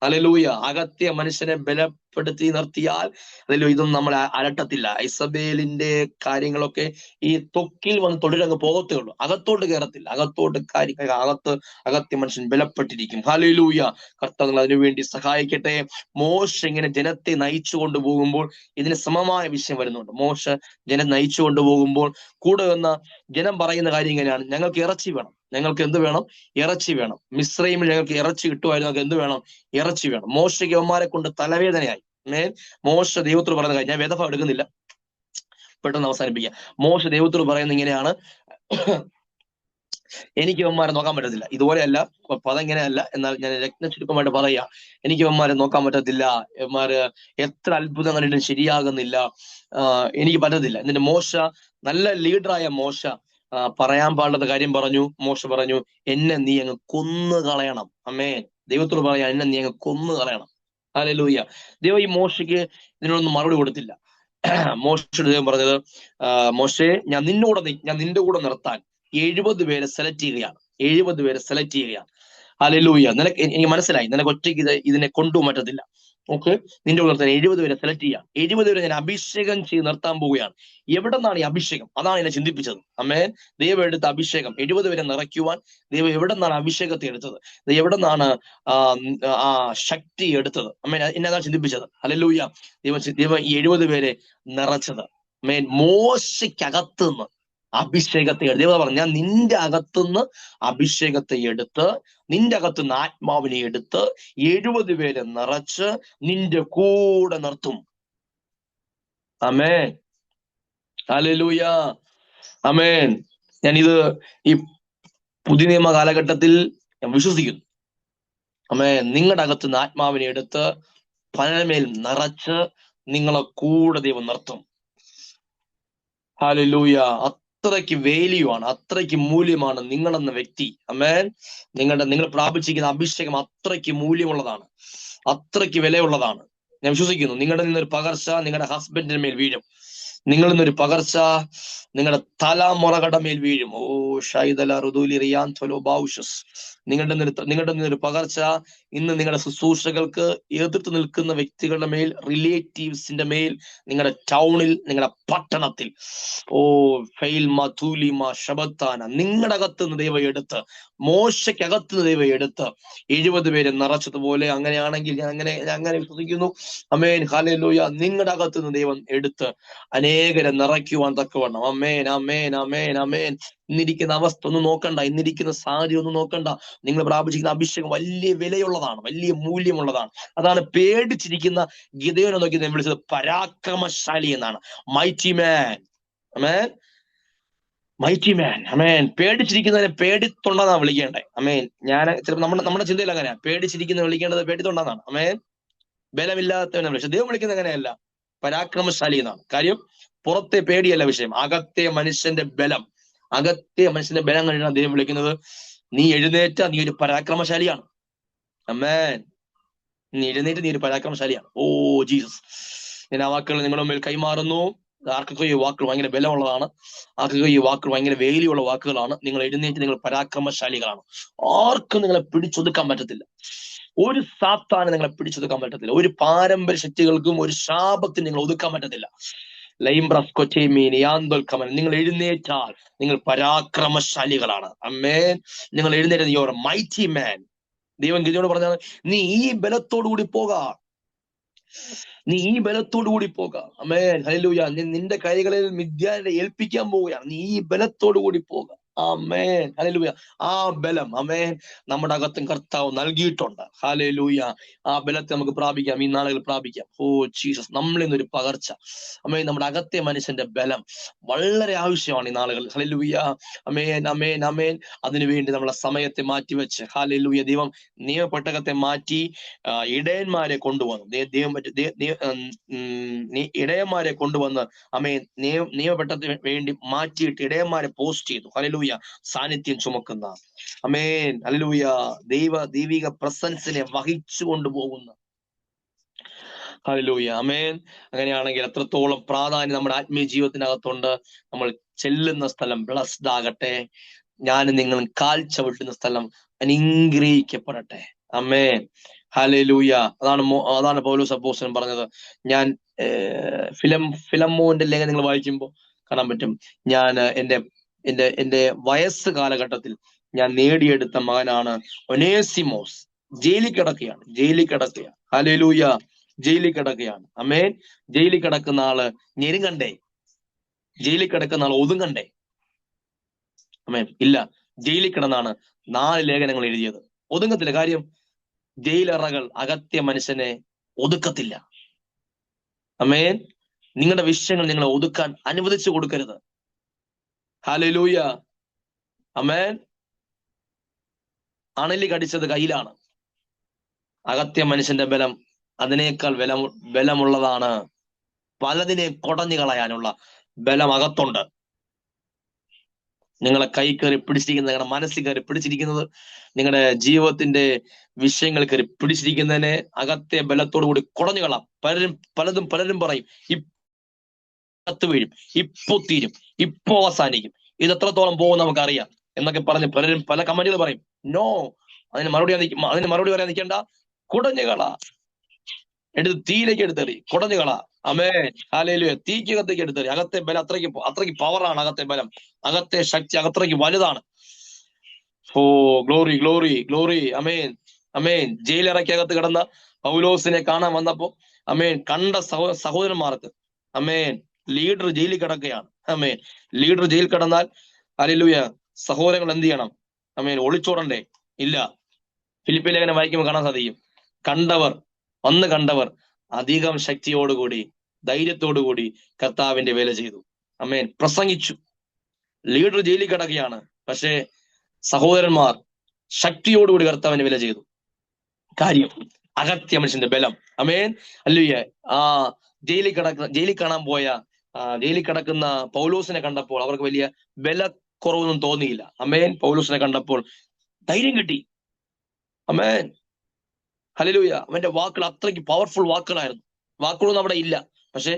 ഹല്ലേലൂയ. അകത്തെ മനുഷ്യനെ ബലപ്പെടുത്തി നിർത്തിയാൽ ഇതൊന്നും നമ്മളെ അലട്ടത്തില്ല. ഇസബേലിന്റെ കാര്യങ്ങളൊക്കെ ഈ ത്വക്കിൽ വന്ന് തൊഴിലങ്ങ് പോകത്തേ ഉള്ളൂ. അകത്തോട്ട് കയറത്തില്ല. അകത്തെ മനുഷ്യൻ ബലപ്പെട്ടിരിക്കും. ഹല്ലേലൂയ. കർത്താവ് അതിനുവേണ്ടി സഹായിക്കട്ടെ. മോശ ഇങ്ങനെ ജനത്തെ നയിച്ചു കൊണ്ടുപോകുമ്പോൾ ഇതിന് സമമായ വിഷയം വരുന്നുണ്ട്. മോശ ജനം നയിച്ചു കൊണ്ടുപോകുമ്പോൾ കൂടെ വന്ന ജനം പറയുന്ന കാര്യം ഇങ്ങനെയാണ്, ഞങ്ങൾക്ക് ഇറച്ചി വേണം. ഞങ്ങൾക്ക് എന്ത് വേണം? ഇറച്ചി വേണം. മിസ്രൈമിൽ ഞങ്ങൾക്ക് ഇറച്ചി കിട്ടുമായിരുന്നു, ഞങ്ങൾക്ക് എന്ത് വേണം? ഇറച്ചി വേണം. മോശയ്ക്ക് അവന്മാരെ കൊണ്ട് തലവേദനയായി. മോശ ദൈവത്തോട് പറയുന്ന കാര്യം, ഞാൻ വേദഭാഗം എടുക്കുന്നില്ല, പെട്ടെന്ന് അവസാനിപ്പിക്കാം. മോശ ദൈവത്തോട് പറയുന്ന ഇങ്ങനെയാണ്, എനിക്ക് ഇവന്മാരെ നോക്കാൻ പറ്റത്തില്ല. ഇതുപോലെയല്ല, പദം ഇങ്ങനെയല്ല, എന്നാൽ ഞാൻ ചുരുക്കമായിട്ട് പറയാ, എനിക്ക് ഇവന്മാരെ നോക്കാൻ പറ്റത്തില്ല. ഇവന്മാര് എത്ര അത്ഭുതം കണ്ടിട്ടും ശരിയാകുന്നില്ല, എനിക്ക് പറ്റത്തില്ല. എന്നിട്ട് മോശ, നല്ല ലീഡറായ മോശ പറയാൻ പാടുള്ള കാര്യം പറഞ്ഞു. മോശ പറഞ്ഞു, എന്നെ നീ അങ്ങ് കൊന്നു കളയണം. അമേൻ. ദൈവത്തോട് പറയാ, എന്നെ നീ അങ്ങ് കൊന്നു കളയണം. ഹല്ലേലൂയ. ദൈവം ഈ മോശയ്ക്ക് ഇതിനൊന്നും മറുപടി കൊടുത്തില്ല. മോശയുടെ ദൈവം പറഞ്ഞത്, മോശേ, ഞാൻ നിന്റെ കൂടെ നിർത്താൻ 70 പേരെ സെലക്ട് ചെയ്യുകയാണ്. 70 പേരെ സെലക്ട് ചെയ്യുകയാണ്. ഹല്ലേലൂയ. എനിക്ക് മനസ്സിലായി, നിനക്ക് ഒറ്റയ്ക്ക് ഇതിനെ കൊണ്ടുപോകാൻ പറ്റത്തില്ല. ഓക്കെ, നിന്റെ കൂടെ നിർത്താൻ 70 പേരെ സെലക്ട് ചെയ്യാം. 70 പേരെ ഞാൻ അഭിഷേകം ചെയ്ത് നിർത്താൻ പോവുകയാണ്. എവിടെ നിന്നാണ് ഈ അഭിഷേകം? അതാണ് എന്നെ ചിന്തിപ്പിച്ചത്. അമ്മേൻ. ദൈവം എടുത്ത അഭിഷേകം 70 പേരെ നിറയ്ക്കുവാൻ ദൈവം എവിടെ നിന്നാണ് അഭിഷേകത്തെ എടുത്തത്? എവിടെ നിന്നാണ് ആ ശക്തി എടുത്തത്? അമ്മേൻ, എന്നെ ചിന്തിപ്പിച്ചത്. ഹല്ലേലൂയ. ദൈവം ഈ 70 പേരെ നിറച്ചത് അമ്മേൻ മോശയ്ക്കകത്ത് നിന്ന് അഭിഷേകത്തെ എടുത്ത്. ദൈവം പറഞ്ഞു, ഞാൻ നിന്റെ അകത്തുനിന്ന് അഭിഷേകത്തെ എടുത്ത്, നിന്റെ അകത്തുനിന്ന് ആത്മാവിനെ എടുത്ത് 70 പേരെ നിറച്ച് നിന്റെ കൂടെ നിർത്തും. ആമേൻ. ഹല്ലേലൂയ. ആമേൻ. ഞാനിത് ഈ പുതിയ നിയമ കാലഘട്ടത്തിൽ ഞാൻ വിശ്വസിക്കുന്നു. ആമേൻ. നിങ്ങളുടെ അകത്തുനിന്ന് ആത്മാവിനെ എടുത്ത് പലമേൽ നിറച്ച് നിങ്ങളെ കൂടെ ദൈവം നിർത്തും. ഹല്ലേലൂയ. അത്രയ്ക്ക് വാല്യൂ ആണ്, അത്രയ്ക്ക് മൂല്യമാണ് നിങ്ങളെന്ന വ്യക്തി. ആമേൻ. നിങ്ങൾ പ്രാപിച്ചിരിക്കുന്ന അഭിഷേകം അത്രയ്ക്ക് മൂല്യമുള്ളതാണ്, അത്രയ്ക്ക് വിലയുള്ളതാണ്. ഞാൻ വിശ്വസിക്കുന്നു നിങ്ങളുടെ നിന്നൊരു പകർച്ച നിങ്ങളുടെ ഹസ്ബൻഡിന്റെ മേൽ വീഴും. നിങ്ങളിൽ നിന്നൊരു പകർച്ച നിങ്ങളുടെ തലമുറകളുടെ മേൽ വീഴും. ഓ ഷൈദല റുദൂലി റിയാൻ തൊലോ ബൗഷസ്. നിങ്ങളുടെ നിന്നൊരു പകർച്ച ഇന്ന് നിങ്ങളുടെ ശുശ്രൂഷകൾക്ക് എതിർത്ത് നിൽക്കുന്ന വ്യക്തികളുടെ മേൽ, റിലേറ്റീവ്സിന്റെ മേൽ, നിങ്ങളുടെ ടൗണിൽ, നിങ്ങളുടെ പട്ടണത്തിൽ, ഓ ഫെയിൽ മധൂലിമ ശബത്താന, നിങ്ങളുടെ അകത്തുനിന്ന് ദൈവം എടുത്ത്, മോശയ്ക്കകത്തുനിന്ന് ദൈവം എടുത്ത് 70 പേരെ നിറച്ചതുപോലെ, അങ്ങനെയാണെങ്കിൽ ഞാൻ അങ്ങനെ വിശ്വസിക്കുന്നു. അമേൻ. ഹല്ലേലൂയ. നിങ്ങളുടെ അകത്തുനിന്ന് ദൈവം എടുത്ത് അനേകരെ നിറയ്ക്കുവാൻ തക്കവണ്ണം. അമേൻ, അമേൻ, അമേൻ, അമേൻ. ഇന്നിരിക്കുന്ന അവസ്ഥ ഒന്നും നോക്കണ്ട, ഇന്നിരിക്കുന്ന സാഹചര്യം ഒന്നും നോക്കണ്ട. നിങ്ങൾ പ്രാപിച്ചിരിക്കുന്ന അഭിഷേകം വലിയ വിലയുള്ളതാണ്, വലിയ മൂല്യമുള്ളതാണ്. അതാണ് പേടിച്ചിരിക്കുന്ന ഗിദെയോനെ നോക്കി ഞാൻ വിളിച്ചത് പരാക്രമശാലി എന്നാണ്. മൈറ്റി മാൻ. അമേൻ. മൈറ്റി മാൻ. അമേൻ. പേടിച്ചിരിക്കുന്നതിനെ പേടിത്തൊണ്ടെന്നാണ് വിളിക്കേണ്ടത്. അമേൻ. ഞാൻ ചിലപ്പോൾ നമ്മുടെ ചിന്തയിൽ അങ്ങനെയാ, പേടിച്ചിരിക്കുന്നത് വിളിക്കേണ്ടത് പേടിത്തൊണ്ടെന്നാണ്. അമേൻ. ബലമില്ലാത്തവനെ വിളിച്ചത്. ദൈവം വിളിക്കുന്നത് അങ്ങനെയല്ല, പരാക്രമശാലി എന്നാണ്. കാര്യം പുറത്തെ പേടിയല്ല വിഷയം, അകത്തെ മനുഷ്യന്റെ ബലം. അകത്തെ മനുഷ്യന്റെ ബലം കഴിഞ്ഞാൽ ദൈവം വിളിക്കുന്നത്, നീ എഴുന്നേറ്റ നീ ഒരു പരാക്രമശാലിയാണ്. അമ്മേൻ. നീ എഴുന്നേറ്റ് നീ ഒരു പരാക്രമശാലിയാണ്. Oh Jesus. ഞാൻ ആ വാക്കുകൾ നിങ്ങളുടെ മുമ്പിൽ കൈമാറുന്നു. ആർക്കൊക്കെ ഈ വാക്കുകൾ ഭയങ്കര ബലമുള്ളതാണ്, ആർക്കൊക്കെ ഈ വാക്കുകൾ ഭയങ്കര വേലിയുള്ള വാക്കുകളാണ്. നിങ്ങൾ എഴുന്നേറ്റ് നിങ്ങൾ പരാക്രമശാലികളാണ്. ആർക്കും നിങ്ങളെ പിടിച്ചൊതുക്കാൻ പറ്റത്തില്ല. ഒരു സാത്താനെ നിങ്ങളെ പിടിച്ചൊതുക്കാൻ പറ്റത്തില്ല. ഒരു പാരമ്പര്യ ശക്തികൾക്കും ഒരു ശാപത്തിന് നിങ്ങൾ ഒതുക്കാൻ പറ്റത്തില്ല. നിങ്ങൾ എഴുന്നേറ്റാൽ നിങ്ങൾ പരാക്രമശാലികളാണ്. അമ്മേൻ. നിങ്ങൾ എഴുന്നേറ്റ് യുവർ മൈറ്റി മാൻ. ദൈവം ഗിദെയോനോട് പറഞ്ഞാൽ, നീ ഈ ബലത്തോടു കൂടി പോകാം, നീ ഈ ബലത്തോടു കൂടി പോകാം. അമേൻ. ഹല്ലേലൂയ. നിന്റെ കൈകളിൽ മിദ്യാനെ ഏൽപ്പിക്കാൻ പോവുകയാണ്. നീ ഈ ബലത്തോടു കൂടി പോകാം. ആമേൻ. ഹല്ലേലൂയ. ആ ബലം അമേൻ നമ്മുടെ അകത്തും കർത്താവ് നൽകിയിട്ടുണ്ട്. ഹല്ലേലൂയ. ആ ബലത്തെ നമുക്ക് പ്രാപിക്കാം, ഈ നാളുകളിൽ പ്രാപിക്കാം. Oh Jesus. നമ്മളിൽ നിന്നൊരു പകർച്ച അമേൻ, നമ്മുടെ അകത്തെ മനുഷ്യന്റെ ബലം വളരെ ആവശ്യമാണ് ഈ നാളുകളിൽ. ഹല്ലേലൂയ. അമേൻ, അമേൻ, അമേൻ. അതിനുവേണ്ടി നമ്മളെ സമയത്തെ മാറ്റിവെച്ച്, ഹല്ലേലൂയ, ദൈവം നിയമപ്പെട്ടകത്തെ മാറ്റി ഇടയന്മാരെ കൊണ്ടുവന്നു. ഇടയന്മാരെ കൊണ്ടുവന്ന് അമേൻ നിയമപ്പെട്ടത്തിന് വേണ്ടി മാറ്റിയിട്ട് ഇടയന്മാരെ പോസ്റ്റ് ചെയ്തു. ഹല്ലേലൂയ. സാന്നിധ്യം ചുമക്കുന്ന അമേൻ. ഹല്ലേലൂയ. ദൈവിക പ്രസൻസിനെ വഹിച്ചു കൊണ്ടുപോകുന്ന. ഹല്ലേലൂയ. അമേൻ. അങ്ങനെയാണെങ്കിൽ എത്രത്തോളം പ്രാധാന്യം നമ്മുടെ ആത്മീയ ജീവിതത്തിനകത്തുണ്ട്. നമ്മൾ ചെല്ലുന്ന സ്ഥലം ബ്ലസ്ഡ് ആകട്ടെ. ഞാനും നിങ്ങളും കാൽ ചവിട്ടുന്ന സ്ഥലം അനുഗ്രഹിക്കപ്പെടട്ടെ. അമേൻ. ഹല്ലേലൂയ. അതാണ് പൗലോസ് അപ്പോസ്തലൻ പറഞ്ഞത്. ഞാൻ ഫിലമോന്റെ ലേഖനം നിങ്ങൾ വായിക്കുമ്പോൾ കാണാൻ പറ്റും, ഞാൻ എന്റെ വയസ്സ് കാലഘട്ടത്തിൽ ഞാൻ നേടിയെടുത്ത മകനാണ് ഒനേസിമോസ്. ജയിലിൽ കിടക്കുകയാണ്. ഹല്ലേലൂയ. ജയിലിൽ കിടക്കുകയാണ്. അമേൻ. ജയിലിൽ കിടക്കുന്ന ആള് ഞെരുങ്ങണ്ടേ? ജയിലിൽ കിടക്കുന്ന ആൾ ഒതുങ്ങണ്ടേ? അമേൻ. ഇല്ല. ജയിലിൽ കിടന്നാണ് 4 ലേഖനങ്ങൾ എഴുതിയത്. ഒതുങ്ങത്തില്ല. കാര്യം ജയിലറകൾ അകത്യ മനുഷ്യനെ ഒതുക്കത്തില്ല. അമേൻ. നിങ്ങളുടെ വിഷയങ്ങൾ നിങ്ങളെ ഒതുക്കാൻ അനുവദിച്ചു കൊടുക്കരുത്. ഹല്ലേലൂയ. അമേൻ. അണലി കടിച്ചത് കയ്യിലാണ്. അകത്യ മനുഷ്യന്റെ ബലം അതിനേക്കാൾ ബലമുള്ളതാണ്. പലതിനെ കൊടഞ്ഞു കളയാനുള്ള ബലം അകത്തുണ്ട്. നിങ്ങളെ കൈ കയറി പിടിച്ചിരിക്കുന്നത്, നിങ്ങളുടെ മനസ്സിൽ കയറി പിടിച്ചിരിക്കുന്നത്, നിങ്ങളുടെ ജീവിതത്തിന്റെ വിഷയങ്ങൾ കയറി പിടിച്ചിരിക്കുന്നതിനെ അകത്തെ ബലത്തോടു കൂടി കുടഞ്ഞു കളാം. പലരും പറയും, ഇപ്പത്ത് വീഴും, ഇപ്പൊ തീരും, ഇപ്പൊ അവസാനിക്കും, ഇത് എത്രത്തോളം പോകും നമുക്കറിയാം എന്നൊക്കെ പറഞ്ഞ് പല കമന്റുകൾ പറയും. നോ. അതിന് മറുപടി പറയാൻ നിൽക്കേണ്ട. കുടഞ്ഞു കള. എടുത്ത് തീയിലേക്ക് എടുത്തെറി, കുടഞ്ഞു കള. ആമേൻ, ഹല്ലേലൂയ. തീക്ക് കത്തേക്ക് എടുത്തെറി. അകത്തെ ബലം അത്രയ്ക്ക് പവറാണ്. അകത്തെ ബലം, അകത്തെ ശക്തി അത്രയ്ക്ക് വലുതാണ്. Oh glory glory glory. Amen amen. ജയിലറയ്ക്കകത്ത് കിടന്ന പൗലോസിനെ കാണാൻ വന്നപ്പോ അമേൻ കണ്ട സഹോദരന്മാർക്ക് അമേൻ ലീഡർ ജയിലിൽ കിടക്കുകയാണ്. അമേൻ, ലീഡർ ജയിലിൽ കിടന്നാൽ ഹല്ലേലൂയ സഹോദരങ്ങൾ എന്ത് ചെയ്യണം? അമേൻ, ഒളിച്ചോടണ്ടേ? ഇല്ല. ഫിലിപ്പിയ ലേഖനം വായിക്കുമ്പോൾ കാണാൻ സാധിക്കും, കണ്ടവർ അധികം ശക്തിയോടുകൂടി ധൈര്യത്തോടുകൂടി കർത്താവിന്റെ വേല ചെയ്തു. അമേൻ, പ്രസംഗിച്ചു. ലീഡർ ജയിലിൽ കിടക്കുകയാണ്, പക്ഷേ സഹോദരന്മാർ ശക്തിയോടുകൂടി കർത്താവിന്റെ വില ചെയ്തു. കാര്യം അകത്യ മനുഷ്യന്റെ ബലം. അമേൻ, ഹല്ലേലൂയ. ആ ജയിലിൽ കിടക്കുന്ന പൗലോസിനെ കണ്ടപ്പോൾ അവർക്ക് വലിയ ബലക്കുറവൊന്നും തോന്നിയില്ല. അമേൻ, പൗലോസിനെ കണ്ടപ്പോൾ ധൈര്യം കിട്ടി. അമേൻ, ഹല്ലേലൂയ. അവന്റെ വാക്കുകൾ അത്രയ്ക്ക് പവർഫുൾ വാക്കുകളായിരുന്നു. വാക്കുകളൊന്നും അവിടെ ഇല്ല, പക്ഷെ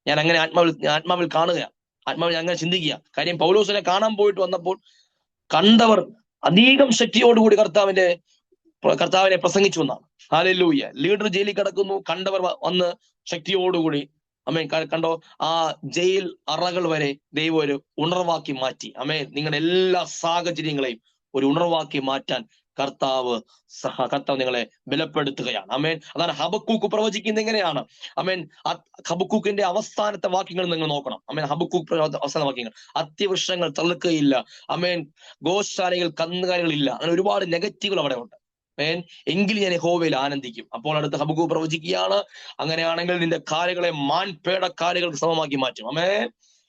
ഞാൻ അങ്ങനെ ആത്മാവിൽ കാണുക, ആത്മാവിൽ അങ്ങനെ ചിന്തിക്കുക. കാര്യം പൗലോസിനെ കാണാൻ പോയിട്ട് വന്നപ്പോൾ കണ്ടവർ അധികം ശക്തിയോടുകൂടി കർത്താവിനെ പ്രസംഗിച്ചു എന്നാണ്. ഹല്ലേലൂയ. ലീഡർ ജയിലിൽ കിടക്കുന്നു, കണ്ടവർ വന്ന് ശക്തിയോടുകൂടി അമേൻ. കണ്ടോ, ആ ജയിൽ അറകൾ വരെ ദൈവം ഒരു ഉണർവാക്കി മാറ്റി. അമേൻ, നിങ്ങളുടെ എല്ലാ സാഹചര്യങ്ങളെയും ഒരു ഉണർവാക്കി മാറ്റാൻ കർത്താവ് നിങ്ങളെ ബലപ്പെടുത്തുകയാണ്. അമേൻ. അതാണ് ഹബക്കൂക്ക് പ്രവചിക്കുന്നത് എങ്ങനെയാണ്. അമേൻ, ഹബക്കൂക്കിന്റെ അവസാനത്തെ വാക്യങ്ങൾ നിങ്ങൾ നോക്കണം. അമേൻ, ഹബക്കൂക്ക് അവസാന വാക്യങ്ങൾ, അത്യവൃക്ഷങ്ങൾ തള്ളുകയില്ല, അമേൻ, ഗോശാലകൾ കന്നുകാലികളില്ല, അങ്ങനെ ഒരുപാട് നെഗറ്റീവുകൾ അവിടെ ഉണ്ട്. അമേൻ, എങ്കിലും ഞാൻ യഹോവയിൽ ആനന്ദിക്കും. അപ്പോൾ അടുത്ത് ഹബക്കൂക്ക് പ്രവചിക്കുകയാണ്, അങ്ങനെയാണെങ്കിൽ നിന്റെ കാലുകളെ മാൻപേട കാലുകൾക്ക് സമമാക്കി മാറ്റും. അമേൻ,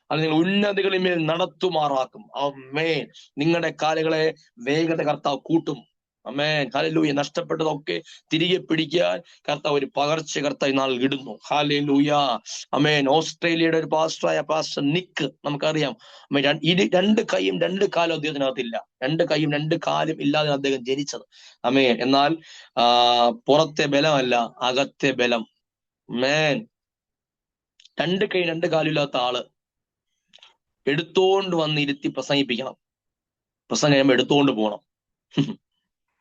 അത് നിങ്ങൾ ഉന്നതികളിൽ മേൽ നടത്തുമാറാക്കും. അമേൻ, നിങ്ങളുടെ കാലുകളെ വേഗത കർത്താവ് കൂട്ടും. അമേൻ, ഹല്ലേലൂയ. നഷ്ടപ്പെട്ടതൊക്കെ തിരികെ പിടിക്കാൻ കർത്താവ് ഒരു പകർച്ച കർത്താവ് നാൾ ഇടുന്നു. ഹല്ലേലൂയ. അമേൻ. ഓസ്ട്രേലിയയുടെ ഒരു പാസ്റ്റർ നിക്ക്, നമുക്കറിയാം, രണ്ട് കൈയും രണ്ട് കാലും അദ്ദേഹത്തിനകത്തില്ല. രണ്ട് കൈയും രണ്ട് കാലും ഇല്ലാതെ അദ്ദേഹം ജനിച്ചത്. അമേൻ. എന്നാൽ പുറത്തെ ബലമല്ല, അകത്തെ ബലം. അമേൻ. രണ്ട് കൈ രണ്ട് കാലും ഇല്ലാത്ത ആള് എടുത്തോണ്ട് വന്ന് ഇരുത്തി പ്രസംഗിപ്പിക്കണം. പ്രസംഗം കഴിയുമ്പോൾ എടുത്തോണ്ട് പോകണം.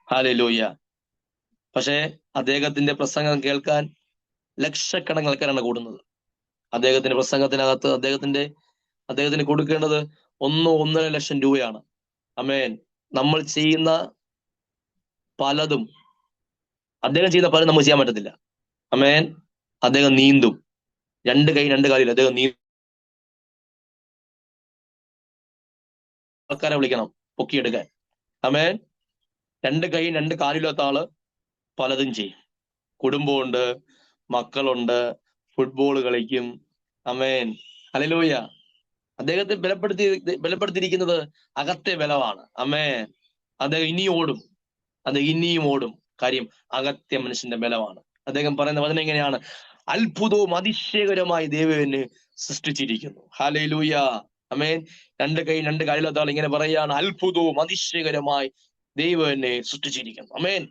ഹല്ലേലൂയ. പക്ഷേ അദ്ദേഹത്തിന്റെ പ്രസംഗം കേൾക്കാൻ ലക്ഷക്കണക്കിന് ആൾക്കാരാണ് കൂടുന്നത്. അദ്ദേഹത്തിന്റെ പ്രസംഗത്തിനകത്ത് അദ്ദേഹത്തിന് കൊടുക്കേണ്ടത് 1-1.5 ലക്ഷം രൂപയാണ്. അമേൻ. നമ്മൾ ചെയ്യുന്ന പലതും നമുക്ക് ചെയ്യാൻ പറ്റത്തില്ല. അമേൻ. അദ്ദേഹം നീന്തും, രണ്ട് കൈ രണ്ട് കാലിൽ അദ്ദേഹം ആൾക്കാരെ വിളിക്കണം പൊക്കിയെടുക്കാൻ. അമേൻ. രണ്ട് കൈ രണ്ട് കാലില്ലാത്ത ആള് പലതും ചെയ്യും. കുടുംബമുണ്ട്, മക്കളുണ്ട്, ഫുട്ബോൾ കളിക്കും. അമേൻ, ഹല്ലേലൂയ. അദ്ദേഹത്തെ ബലപ്പെടുത്തിയിരിക്കുന്നത് അകത്തെ ബലമാണ്. അമേൻ. അദ്ദേഹം ഇനിയും ഓടും. കാര്യം അകത്തെ മനുഷ്യന്റെ ബലമാണ്. അദ്ദേഹം പറയുന്ന വചനം എങ്ങനെയാണ്? അത്ഭുതവും അതിശയകരമായി ദൈവം എന്നെ സൃഷ്ടിച്ചിരിക്കുന്നു. ഹല്ലേലൂയ. അമേൻ. രണ്ട് കൈ രണ്ട് കാലില്ലാത്ത ആൾ ഇങ്ങനെ പറയാണ്, അത്ഭുതവും അതിശയകരമായി ദൈവം എന്നെ സൃഷ്ടിച്ചിരിക്കുന്നു. അമേൻ.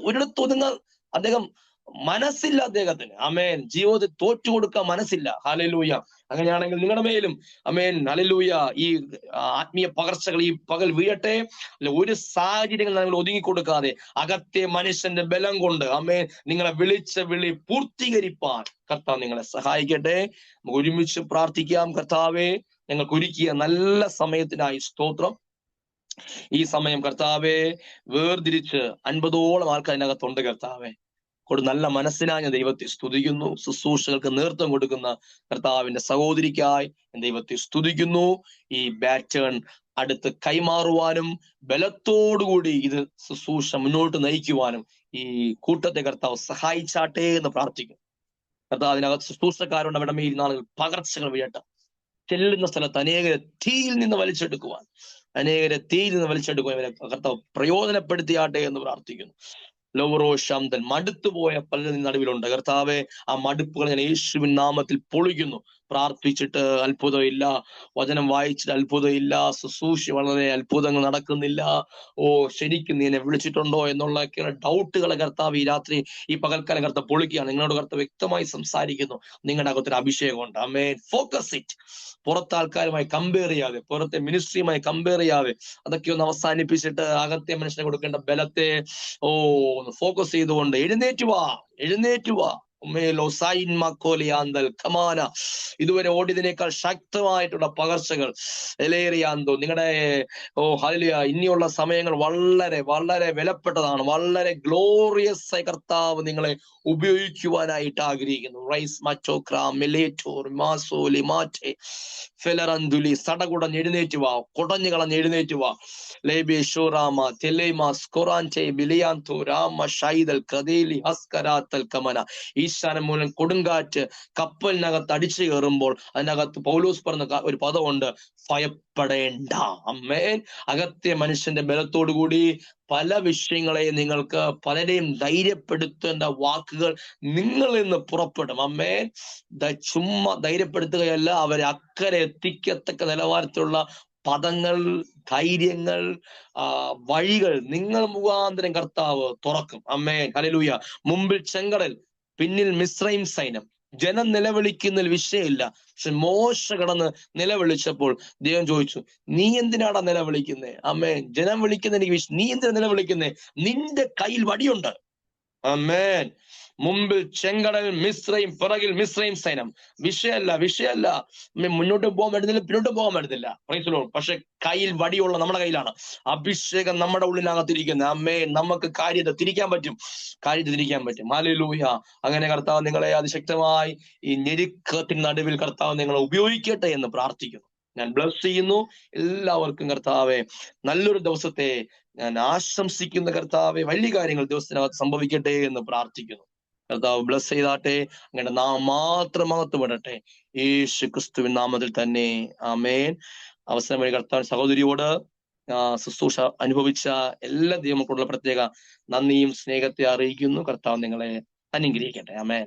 ഒരിടത്തൊതുങ്ങാൻ അദ്ദേഹം മനസ്സില്ല അദ്ദേഹത്തിന്. അമേൻ. ജീവിതത്തിൽ തോറ്റു കൊടുക്കാൻ മനസ്സില്ല. ഹല്ലേലൂയ. അങ്ങനെയാണെങ്കിൽ നിങ്ങളുടെ മേലും അമേൻ, ഹല്ലേലൂയ, ഈ ആത്മീയ പകർച്ചകൾ ഈ പകൽ വീഴട്ടെ. ഒരു സാഹചര്യങ്ങൾ നിങ്ങൾ ഒതുങ്ങിക്കൊടുക്കാതെ അകത്തെ മനുഷ്യന്റെ ബലം കൊണ്ട് അമേൻ നിങ്ങളെ വിളിച്ച വിളി പൂർത്തീകരിപ്പാൻ കർത്താവ് നിങ്ങളെ സഹായിക്കട്ടെ. നമുക്ക് ഒരുമിച്ച് പ്രാർത്ഥിക്കാം. കർത്താവേ, ഞങ്ങൾക്ക് ഒരുക്കിയ നല്ല സമയത്തിനായി സ്തോത്രം. ഈ സമയം കർത്താവെ വേർതിരിച്ച് 50ഓളം ആൾക്കാർ അതിനകത്തുണ്ട്. കർത്താവെ നല്ല മനസ്സിനായി ഞാൻ ദൈവത്തെ സ്തുതിക്കുന്നു. ശുശ്രൂഷകൾക്ക് നേതൃത്വം കൊടുക്കുന്ന കർത്താവിന്റെ സഹോദരിക്കായി ഞാൻ ദൈവത്തെ സ്തുതിക്കുന്നു. ഈ ബാറ്റേൺ അടുത്ത് കൈമാറുവാനും ബലത്തോടുകൂടി ഇത് ശുശ്രൂഷ മുന്നോട്ട് നയിക്കുവാനും ഈ കൂട്ടത്തെ കർത്താവ് സഹായിച്ചാട്ടെ എന്ന് പ്രാർത്ഥിക്കുന്നു. കർത്താവ് അതിനകത്ത് ശുശ്രൂഷക്കാരുടെ അവിടെ ഈ നാളുകൾ പകർച്ചകൾ വീഴട്ടെ. ചെല്ലുന്ന സ്ഥലത്ത് അനേകരെ തീയിൽ നിന്ന് വലിച്ചെടുക്കുവാൻ ഇവരെ കർത്താവ് പ്രയോജനപ്പെടുത്തിയാട്ടെ എന്ന് പ്രാർത്ഥിക്കുന്നു. ലോറോ ശാന്തൻ മടുത്തുപോയ പലരും നടുവിലുണ്ട്. കർത്താവെ, ആ മടുപ്പുകൾ ഞാൻ യേശുവിൻ നാമത്തിൽ പൊളിക്കുന്നു. പ്രാർത്ഥിച്ചിട്ട് അത്ഭുതമില്ല, വചനം വായിച്ചിട്ട് അത്ഭുതമില്ല, ശുശ്രൂഷ വളരെ അത്ഭുതങ്ങൾ നടക്കുന്നില്ല, ശരിക്കും നീ എന്നെ വിളിച്ചിട്ടുണ്ടോ എന്നുള്ള ഡൗട്ടുകളെ കർത്താവ് ഈ രാത്രി ഈ പകൽക്കാലം കർത്താവ് പൊളിക്കുകയാണ്. നിങ്ങളോട് കർത്താവ് വ്യക്തമായി സംസാരിക്കുന്നു. നിങ്ങളുടെ അകത്തൊരു അഭിഷേകമുണ്ട്. ആമേൻ. Focus it. പുറത്തെ ആൾക്കാരുമായി കമ്പയർ ചെയ്യാതെ, പുറത്തെ മിനിസ്ട്രിയുമായി കമ്പയർ ചെയ്യാതെ അതൊക്കെ ഒന്ന് അവസാനിപ്പിച്ചിട്ട് അകത്തെ മനുഷ്യനെ കൊടുക്കേണ്ട ബലത്തെ ഒന്ന് ഫോക്കസ് ചെയ്തുകൊണ്ട് എഴുന്നേറ്റുവാ കമാന ഇതുവരെ ഓടിയതിനേക്കാൾ ശക്തമായിട്ടുള്ള പകർച്ചകൾ എലേറിയാന്തോ നിങ്ങളുടെ ഹല്ലേലൂയ ഇനിയുള്ള സമയങ്ങൾ വളരെ വളരെ വിലപ്പെട്ടതാണ്. വളരെ ഗ്ലോറിയസ് ആയി കർത്താവ് നിങ്ങളെ ഉപയോഗിക്കുവാനായിട്ട് ആഗ്രഹിക്കുന്നു. റൈസ് മച്ചോക്രാം മെലേറ്റോർ മാസോലി മാറ്റേ ഫെലറന്തുലി സടകുടഞ്ഞ് എഴുന്നേറ്റ് വാ, കുടഞ്ഞു കളഞ്ഞ് എഴുന്നേറ്റ് വാ. ലേബേഷോറാമ തെലേമാസ് കൊറാൻചെ ബിലിയാന്തോ രാമ ഷൈദൽ കദേലി ഹസ്കരാത്തൽ കമന. ഈശാനം മൂലം കൊടുങ്കാറ്റ് കപ്പലിനകത്ത് അടിച്ചു കയറുമ്പോൾ അതിനകത്ത് പൗലോസ് പറഞ്ഞ ഒരു പദമുണ്ട്, ഭയപ്പെടേണ്ട. അമ്മേൻ. അകത്തെ മനുഷ്യന്റെ ബലത്തോടു കൂടി പല വിഷയങ്ങളെയും നിങ്ങൾക്ക് പലരെയും ധൈര്യപ്പെടുത്തേണ്ട വാക്കുകൾ നിങ്ങളിൽ നിന്ന് പുറപ്പെടും. അമ്മേൻ. ചുമ്മാ ധൈര്യപ്പെടുത്തുകയല്ല, അവരെ അക്കരെ എത്തിക്കത്തക്ക നിലവാരത്തിലുള്ള പദങ്ങൾ, ധൈര്യങ്ങൾ, വഴികൾ നിങ്ങൾ മുഖാന്തരം കർത്താവ് തുറക്കും. അമ്മേൻ. ഹല്ലേലൂയ. മുമ്പിൽ ചെങ്കടൽ, പിന്നിൽ മിസ്രൈം സൈന്യം. ജനം നിലവിളിക്കുന്നതിൽ വിഷയമില്ല. പക്ഷെ മോശ കടന്ന് നിലവിളിച്ചപ്പോൾ ദൈവം ചോദിച്ചു, നീ എന്തിനാടാ നിലവിളിക്കുന്നേ? അമ്മേൻ. ജനം വിളിക്കുന്ന എനിക്ക് നീ എന്തിനാ നിലവിളിക്കുന്നേ? നിന്റെ കയ്യിൽ വടിയുണ്ട്. അമ്മേൻ. മുമ്പിൽ ചെങ്കടൽ, മിസ്രൈം, പിറകിൽ മിസ്രൈം സൈന്യം. വിഷയമല്ല. മുന്നോട്ട് പോകാൻ പറ്റുന്നില്ല, പിന്നോട്ട് പോകാൻ പറ്റുന്നില്ല. Price the Lord. പക്ഷെ കയ്യിൽ വടിയുള്ള നമ്മുടെ കയ്യിലാണ്. അഭിഷേകം നമ്മുടെ ഉള്ളിനകത്തിരിക്കുന്നത്. അമ്മേ. നമുക്ക് കാര്യത്തെ തിരിക്കാൻ പറ്റും. ഹല്ലേലൂയ. അങ്ങനെ കർത്താവ് നിങ്ങളെ അതിശക്തമായി ഈ ഞെരുക്കത്തിന് നടുവിൽ കർത്താവ് നിങ്ങളെ ഉപയോഗിക്കട്ടെ എന്ന് പ്രാർത്ഥിക്കുന്നു. ഞാൻ ബ്ലസ് ചെയ്യുന്നു. എല്ലാവർക്കും കർത്താവെ നല്ലൊരു ദിവസത്തെ ഞാൻ ആശംസിക്കുന്ന കർത്താവെ. വലിയ കാര്യങ്ങൾ ദിവസത്തിനകത്ത് സംഭവിക്കട്ടെ എന്ന് പ്രാർത്ഥിക്കുന്നു. കർത്താവ് ബ്ലസ് ചെയ്താട്ടെ. അങ്ങനെ നാം മാത്രം മഹത്വപ്പെടട്ടെ. യേശു ക്രിസ്തുവിൻ നാമത്തിൽ തന്നെ. ആമേൻ. അവസരം വഴി കർത്താവ് സഹോദരിയോട് ശുശ്രൂഷ അനുഭവിച്ച എല്ലാ ദൈവമക്കളുള്ള പ്രത്യേക നന്ദിയും സ്നേഹത്തെ അറിയിക്കുന്നു. കർത്താവ് നിങ്ങളെ അനുഗ്രഹിക്കട്ടെ. ആമേൻ.